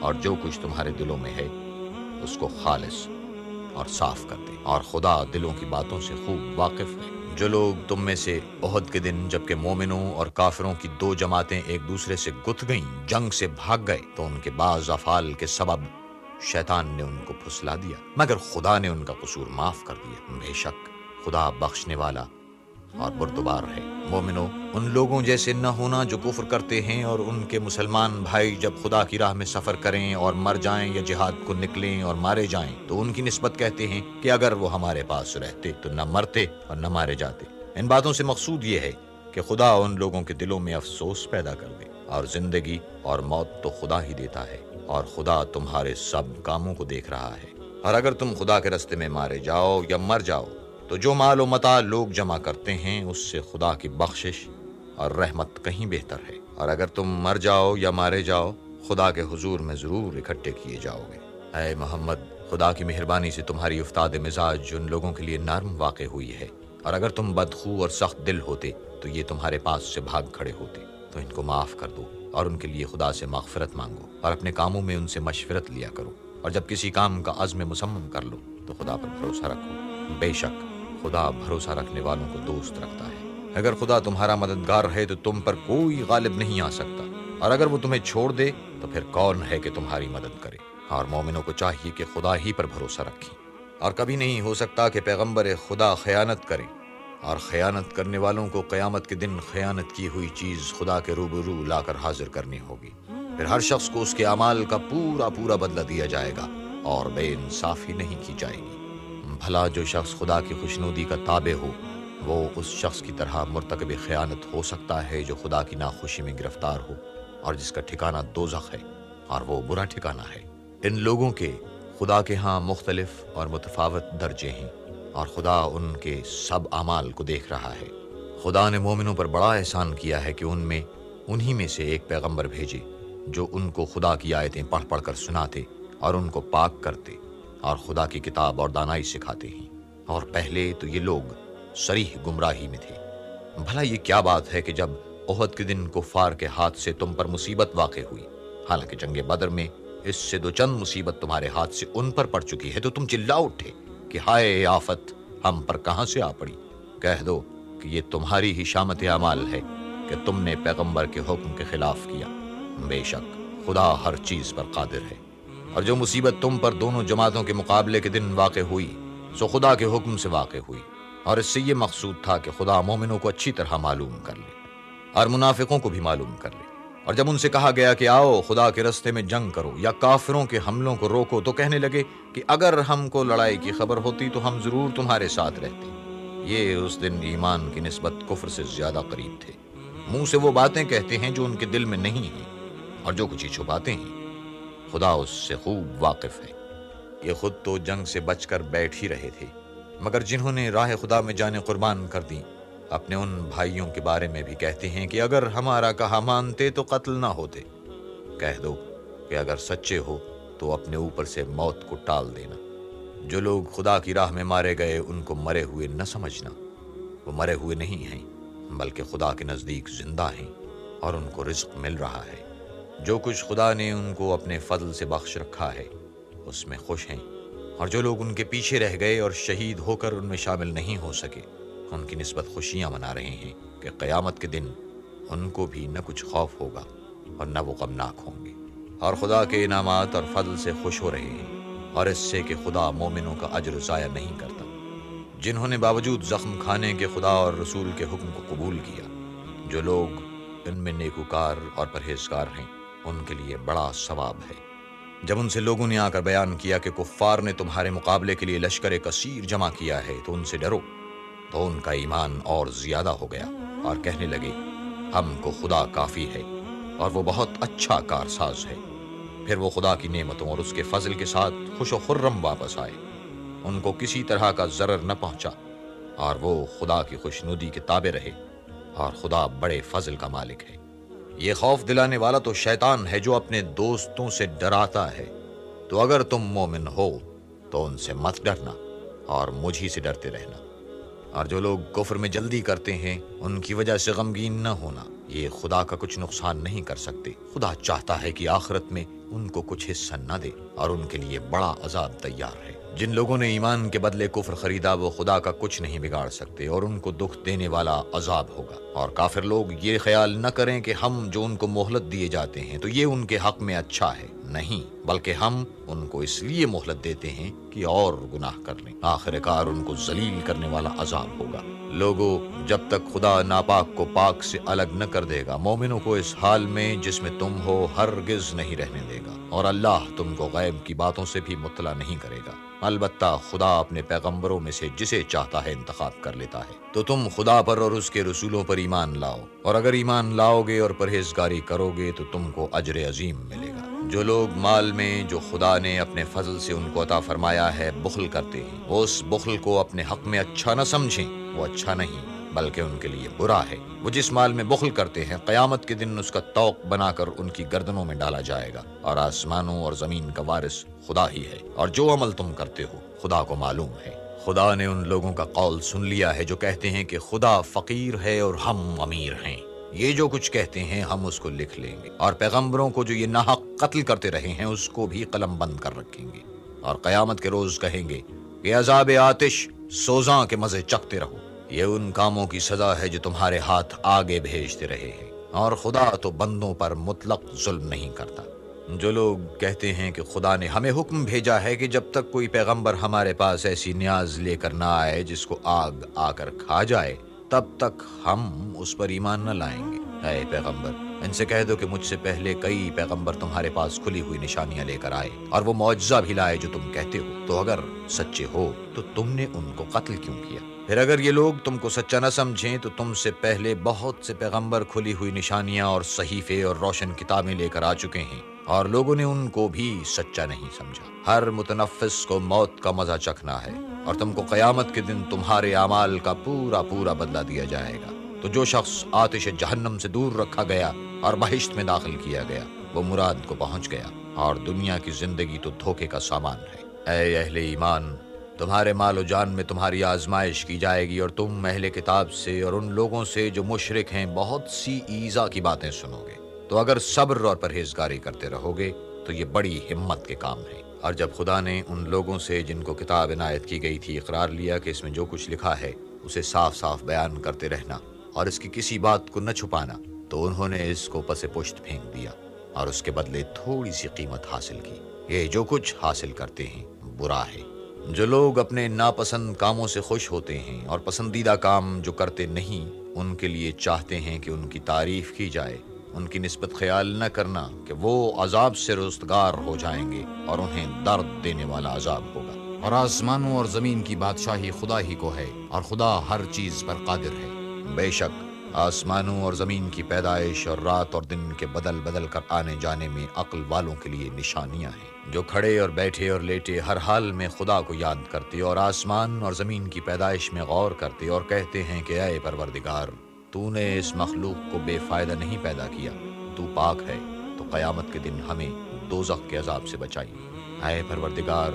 اور جو کچھ تمہارے دلوں میں ہے اس کو خالص اور صاف کر دے، اور خدا دلوں کی باتوں سے خوب واقف ہے۔ جو لوگ تم میں سے احد کے دن جبکہ مومنوں اور کافروں کی دو جماعتیں ایک دوسرے سے گتھ گئیں، جنگ سے بھاگ گئے، تو ان کے بعض افعال کے سبب شیطان نے ان کو پھسلا دیا، مگر خدا نے ان کا قصور معاف کر دیا۔ بے شک خدا بخشنے والا اور بردبار ہے۔ مومنو، ان لوگوں جیسے نہ ہونا جو کفر کرتے ہیں اور ان کے مسلمان بھائی جب خدا کی راہ میں سفر کریں اور مر جائیں یا جہاد کو نکلیں اور مارے جائیں تو ان کی نسبت کہتے ہیں کہ اگر وہ ہمارے پاس رہتے تو نہ مرتے اور نہ مارے جاتے۔ ان باتوں سے مقصود یہ ہے کہ خدا ان لوگوں کے دلوں میں افسوس پیدا کر دے، اور زندگی اور موت تو خدا ہی دیتا ہے، اور خدا تمہارے سب کاموں کو دیکھ رہا ہے۔ اور اگر تم خدا کے راستے میں مارے جاؤ یا مر جاؤ تو جو مال و متاع لوگ جمع کرتے ہیں اس سے خدا کی بخشش اور رحمت کہیں بہتر ہے، اور اگر تم مر جاؤ یا مارے جاؤ خدا کے حضور میں ضرور اکٹھے کیے جاؤ گے۔ اے محمد، خدا کی مہربانی سے تمہاری افتاد مزاج ان لوگوں کے لیے نرم واقع ہوئی ہے، اور اگر تم بدخو اور سخت دل ہوتے تو یہ تمہارے پاس سے بھاگ کھڑے ہوتے۔ تو ان کو معاف کر دو اور ان کے لیے خدا سے مغفرت مانگو، اور اپنے کاموں میں ان سے مشورت لیا کرو، اور جب کسی کام کا عزم مصمم کر لو تو خدا پر بھروسہ رکھو۔ بے شک خدا بھروسہ رکھنے والوں کو دوست رکھتا ہے۔ اگر خدا تمہارا مددگار ہے تو تم پر کوئی غالب نہیں آ سکتا، اور اگر وہ تمہیں چھوڑ دے تو پھر کون ہے کہ تمہاری مدد کرے؟ اور مومنوں کو چاہیے کہ خدا ہی پر بھروسہ رکھیں، اور کبھی نہیں ہو سکتا کہ پیغمبر خدا خیانت کرے، اور خیانت کرنے والوں کو قیامت کے دن خیانت کی ہوئی چیز خدا کے روبرو لا کر حاضر کرنی ہوگی۔ پھر ہر شخص کو اس کے اعمال کا پورا پورا بدلہ دیا جائے گا، اور بے انصافی نہیں کی جائے گی۔ بھلا جو شخص خدا کی خوشنودی کا تابع ہو وہ اس شخص کی طرح مرتکب خیانت ہو سکتا ہے جو خدا کی ناخوشی میں گرفتار ہو اور جس کا ٹھکانہ دوزخ ہے، اور وہ برا ٹھکانہ ہے۔ ان لوگوں کے خدا کے ہاں مختلف اور متفاوت درجے ہیں، اور خدا ان کے سب اعمال کو دیکھ رہا ہے۔ خدا نے مومنوں پر بڑا احسان کیا ہے کہ انہی میں سے ایک پیغمبر بھیجے جو ان کو خدا کی آیتیں پڑھ پڑھ کر سناتے اور ان کو پاک کرتے اور خدا کی کتاب اور دانائی سکھاتے ہیں، اور پہلے تو یہ لوگ صریح گمراہی میں تھے۔ بھلا یہ کیا بات ہے کہ جب احد کے دن کفار کے ہاتھ سے تم پر مصیبت واقع ہوئی، حالانکہ جنگ بدر میں اس سے دو چند مصیبت تمہارے ہاتھ سے ان پر پڑ چکی ہے، تو تم چلا اٹھے کہ ہائے آفت ہم پر کہاں سے آ پڑی؟ کہہ دو کہ یہ تمہاری ہی شامت اعمال ہے کہ تم نے پیغمبر کے حکم کے خلاف کیا۔ بے شک خدا ہر چیز پر قادر ہے۔ اور جو مصیبت تم پر دونوں جماعتوں کے مقابلے کے دن واقع ہوئی سو خدا کے حکم سے واقع ہوئی، اور اس سے یہ مقصود تھا کہ خدا مومنوں کو اچھی طرح معلوم کر لے اور منافقوں کو بھی معلوم کر لے۔ اور جب ان سے کہا گیا کہ آؤ خدا کے رستے میں جنگ کرو یا کافروں کے حملوں کو روکو، تو کہنے لگے کہ اگر ہم کو لڑائی کی خبر ہوتی تو ہم ضرور تمہارے ساتھ رہتے۔ یہ اس دن ایمان کی نسبت کفر سے زیادہ قریب تھے۔ منہ سے وہ باتیں کہتے ہیں جو ان کے دل میں نہیں ہیں، اور جو کچھ ہی چھپاتے ہیں خدا اس سے خوب واقف ہے۔ یہ خود تو جنگ سے بچ کر بیٹھ ہی رہے تھے، مگر جنہوں نے راہ خدا میں جانیں قربان کر دیں اپنے ان بھائیوں کے بارے میں بھی کہتے ہیں کہ اگر ہمارا کہا مانتے تو قتل نہ ہوتے۔ کہہ دو کہ اگر سچے ہو تو اپنے اوپر سے موت کو ٹال دینا۔ جو لوگ خدا کی راہ میں مارے گئے ان کو مرے ہوئے نہ سمجھنا، وہ مرے ہوئے نہیں ہیں بلکہ خدا کے نزدیک زندہ ہیں اور ان کو رزق مل رہا ہے۔ جو کچھ خدا نے ان کو اپنے فضل سے بخش رکھا ہے اس میں خوش ہیں، اور جو لوگ ان کے پیچھے رہ گئے اور شہید ہو کر ان میں شامل نہیں ہو سکے ان کی نسبت خوشیاں منا رہے ہیں کہ قیامت کے دن ان کو بھی نہ کچھ خوف ہوگا اور نہ وہ غمناک ہوں گے، اور خدا کے انعامات اور فضل سے خوش ہو رہے ہیں، اور اس سے کہ خدا مومنوں کا اجر ضائع نہیں کرتا۔ جنہوں نے باوجود زخم کھانے کے خدا اور رسول کے حکم کو قبول کیا، جو لوگ ان میں نیکوکار اور پرہیزگار ہیں ان کے لیے بڑا ثواب ہے۔ جب ان سے لوگوں نے آ کر بیان کیا کہ کفار نے تمہارے مقابلے کے لیے لشکر کثیر جمع کیا ہے تو ان سے ڈرو، تو ان کا ایمان اور زیادہ ہو گیا اور کہنے لگے ہم کو خدا کافی ہے اور وہ بہت اچھا کارساز ہے۔ پھر وہ خدا کی نعمتوں اور اس کے فضل کے ساتھ خوش و خرم واپس آئے، ان کو کسی طرح کا ضرر نہ پہنچا، اور وہ خدا کی خوشنودی کے تابع رہے، اور خدا بڑے فضل کا مالک ہے۔ یہ خوف دلانے والا تو شیطان ہے جو اپنے دوستوں سے ڈراتا ہے، تو اگر تم مومن ہو تو ان سے مت ڈرنا اور مجھ ہی سے ڈرتے رہنا۔ اور جو لوگ کفر میں جلدی کرتے ہیں ان کی وجہ سے غمگین نہ ہونا، یہ خدا کا کچھ نقصان نہیں کر سکتے۔ خدا چاہتا ہے کہ آخرت میں ان کو کچھ حصہ نہ دے اور ان کے لیے بڑا عذاب تیار ہے۔ جن لوگوں نے ایمان کے بدلے کفر خریدا وہ خدا کا کچھ نہیں بگاڑ سکتے، اور ان کو دکھ دینے والا عذاب ہوگا۔ اور کافر لوگ یہ خیال نہ کریں کہ ہم جو ان کو مہلت دیے جاتے ہیں تو یہ ان کے حق میں اچھا ہے، نہیں، بلکہ ہم ان کو اس لیے مہلت دیتے ہیں کہ اور گناہ کر لیں، آخر کار ان کو ذلیل کرنے والا عذاب ہوگا۔ لوگو، جب تک خدا ناپاک کو پاک سے الگ نہ کر دے گا مومنوں کو اس حال میں جس میں تم ہو ہرگز نہیں رہنے دے گا، اور اللہ تم کو غیب کی باتوں سے بھی مطلع نہیں کرے گا۔ البتہ خدا اپنے پیغمبروں میں سے جسے چاہتا ہے انتخاب کر لیتا ہے۔ تو تم خدا پر اور اس کے رسولوں پر ایمان لاؤ، اور اگر ایمان لاؤ گے اور پرہیزگاری کرو گے تو تم کو اجر عظیم ملے گا۔ جو لوگ مال میں جو خدا نے اپنے فضل سے ان کو عطا فرمایا ہے بخل کرتے ہیں، وہ اس بخل کو اپنے حق میں اچھا نہ سمجھیں، وہ اچھا نہیں بلکہ ان کے لیے برا ہے۔ وہ جس مال میں بخل کرتے ہیں قیامت کے دن اس کا طوق بنا کر ان کی گردنوں میں ڈالا جائے گا، اور آسمانوں اور زمین کا وارث خدا ہی ہے، اور جو عمل تم کرتے ہو خدا کو معلوم ہے۔ خدا نے ان لوگوں کا قول سن لیا ہے جو کہتے ہیں کہ خدا فقیر ہے اور ہم امیر ہیں۔ یہ جو کچھ کہتے ہیں ہم اس کو لکھ لیں گے، اور پیغمبروں کو جو یہ ناحق قتل کرتے رہے ہیں اس کو بھی قلم بند کر رکھیں گے، اور قیامت کے روز کہیں گے کہ عذاب آتش سوزاں کے مزے چکھتے رہو۔ یہ ان کاموں کی سزا ہے جو تمہارے ہاتھ آگے بھیجتے رہے ہیں، اور خدا تو بندوں پر مطلق ظلم نہیں کرتا۔ جو لوگ کہتے ہیں کہ خدا نے ہمیں حکم بھیجا ہے کہ جب تک کوئی پیغمبر ہمارے پاس ایسی نیاز لے کر نہ آئے جس کو آگ آ کر کھا جائے تب تک ہم اس پر ایمان نہ لائیں گے۔ اے پیغمبر، ان سے کہہ دو کہ مجھ سے پہلے کئی پیغمبر تمہارے پاس کھلی ہوئی نشانیاں لے کر آئے اور وہ معجزہ بھی لائے جو تم کہتے ہو، تو اگر سچے ہو تو تم نے ان کو قتل کیوں کیا؟ پھر اگر یہ لوگ تم کو سچا نہ سمجھیں تو تم سے پہلے بہت سے پیغمبر کھلی ہوئی نشانیاں اور صحیفے اور روشن کتابیں لے کر آ چکے ہیں، اور لوگوں نے ان کو بھی سچا نہیں سمجھا۔ ہر متنفس کو موت کا مزہ چکھنا ہے، اور تم کو قیامت کے دن تمہارے اعمال کا پورا پورا بدلہ دیا جائے گا۔ تو جو شخص آتش جہنم سے دور رکھا گیا اور بہشت میں داخل کیا گیا وہ مراد کو پہنچ گیا، اور دنیا کی زندگی تو دھوکے کا سامان ہے۔ اے اہل ایمان، تمہارے مال و جان میں تمہاری آزمائش کی جائے گی، اور تم اہل کتاب سے اور ان لوگوں سے جو مشرک ہیں بہت سی ایذا کی باتیں سنو گے، تو اگر صبر اور پرہیزگاری کرتے رہو گے تو یہ بڑی ہمت کے کام ہے۔ اور جب خدا نے ان لوگوں سے جن کو کتاب عنایت کی گئی تھی اقرار لیا کہ اس میں جو کچھ لکھا ہے اسے صاف صاف بیان کرتے رہنا اور اس کی کسی بات کو نہ چھپانا، تو انہوں نے اس کو پس پشت پھینک دیا اور اس کے بدلے تھوڑی سی قیمت حاصل کی۔ یہ جو کچھ حاصل کرتے ہیں برا ہے۔ جو لوگ اپنے ناپسند کاموں سے خوش ہوتے ہیں اور پسندیدہ کام جو کرتے نہیں ان کے لیے چاہتے ہیں کہ ان کی تعریف کی جائے، ان کی نسبت خیال نہ کرنا کہ وہ عذاب سے رستگار ہو جائیں گے اور انہیں درد دینے والا عذاب ہوگا۔ اور آسمانوں اور زمین کی بادشاہی خدا ہی کو ہے اور خدا ہر چیز پر قادر ہے۔ بے شک آسمانوں اور زمین کی پیدائش اور رات اور دن کے بدل بدل کر آنے جانے میں عقل والوں کے لیے نشانیاں ہیں، جو کھڑے اور بیٹھے اور لیٹے ہر حال میں خدا کو یاد کرتے اور آسمان اور زمین کی پیدائش میں غور کرتے اور کہتے ہیں کہ اے پروردگار، تو نے اس مخلوق کو بے فائدہ نہیں پیدا کیا، تو پاک ہے، تو قیامت کے دن ہمیں دوزخ کے عذاب سے بچائی۔ اے پروردگار،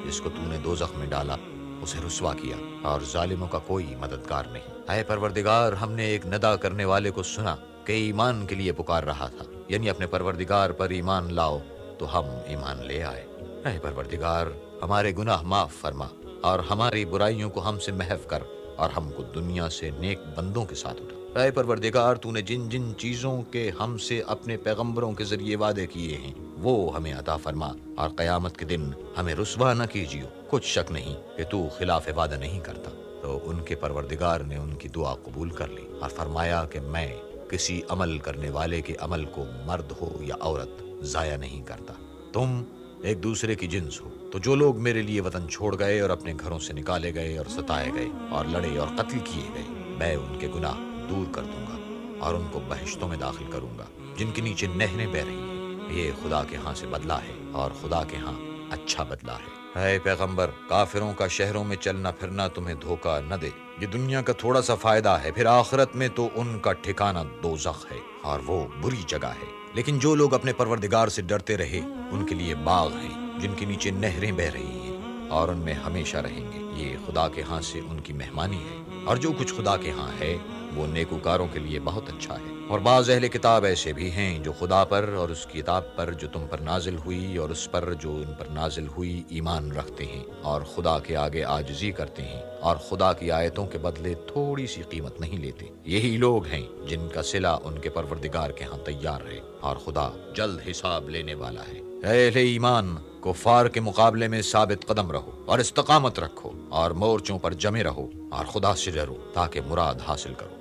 جس کو تو نے دوزخ میں ڈالا اسے رسوا کیا اور ظالموں کا کوئی مددگار نہیں۔ اے پروردگار، ہم نے ایک ندا کرنے والے کو سنا کہ ایمان کے لیے پکار رہا تھا، یعنی اپنے پروردگار پر ایمان لاؤ، تو ہم ایمان لے آئے۔ اے پروردگار، ہمارے گناہ معاف فرما اور ہماری برائیوں کو ہم سے محو کر اور ہم کو دنیا سے نیک بندوں کے ساتھ اٹھا۔ اے پروردگار، تو نے جن جن چیزوں کے ہم سے اپنے پیغمبروں کے ذریعے وعدے کیے ہیں وہ ہمیں عطا فرما اور قیامت کے دن ہمیں رسوا نہ کیجیو۔ کچھ شک نہیں کہ تو خلاف وعدہ نہیں کرتا۔ تو ان کے پروردگار نے ان کی دعا قبول کر لی اور فرمایا کہ میں کسی عمل کرنے والے کے عمل کو مرد ہو یا عورت ضائع نہیں کرتا۔ تم ایک دوسرے کی جنس ہو، تو جو لوگ میرے لیے وطن چھوڑ گئے اور اپنے گھروں سے نکالے گئے اور ستائے گئے اور لڑے اور قتل کیے گئے، میں ان کے گناہ دور کر دوں گا اور ان کو بہشتوں میں داخل کروں گا جن کے نیچے نہریں بہ رہی ہیں۔ یہ خدا کے ہاں سے بدلہ ہے اور خدا کے ہاں اچھا بدلہ ہے۔ اے پیغمبر، کافروں کا شہروں میں چلنا پھرنا تمہیں دھوکہ نہ دے، یہ دنیا کا تھوڑا سا فائدہ ہے، پھر آخرت میں تو ان کا ٹھکانہ دوزخ ہے اور وہ بری جگہ ہے۔ لیکن جو لوگ اپنے پروردگار سے ڈرتے رہے ان کے لیے باغ ہیں جن کے نیچے نہریں بہ رہی ہیں اور ان میں ہمیشہ رہیں گے۔ یہ خدا کے ہاں سے ان کی مہمانی ہے، اور جو کچھ خدا کے ہاں ہے وہ نیکوکاروں کے لیے بہت اچھا ہے۔ اور بعض اہل کتاب ایسے بھی ہیں جو خدا پر اور اس کتاب پر جو تم پر نازل ہوئی اور اس پر جو ان پر نازل ہوئی ایمان رکھتے ہیں اور خدا کے آگے عاجزی کرتے ہیں اور خدا کی آیتوں کے بدلے تھوڑی سی قیمت نہیں لیتے۔ یہی لوگ ہیں جن کا صلہ ان کے پروردگار کے ہاں تیار ہے اور خدا جلد حساب لینے والا ہے۔ اے اہل ایمان، کفار کے مقابلے میں ثابت قدم رہو اور استقامت رکھو اور مورچوں پر جمے رہو اور خدا سے ڈرو تاکہ مراد حاصل کرو۔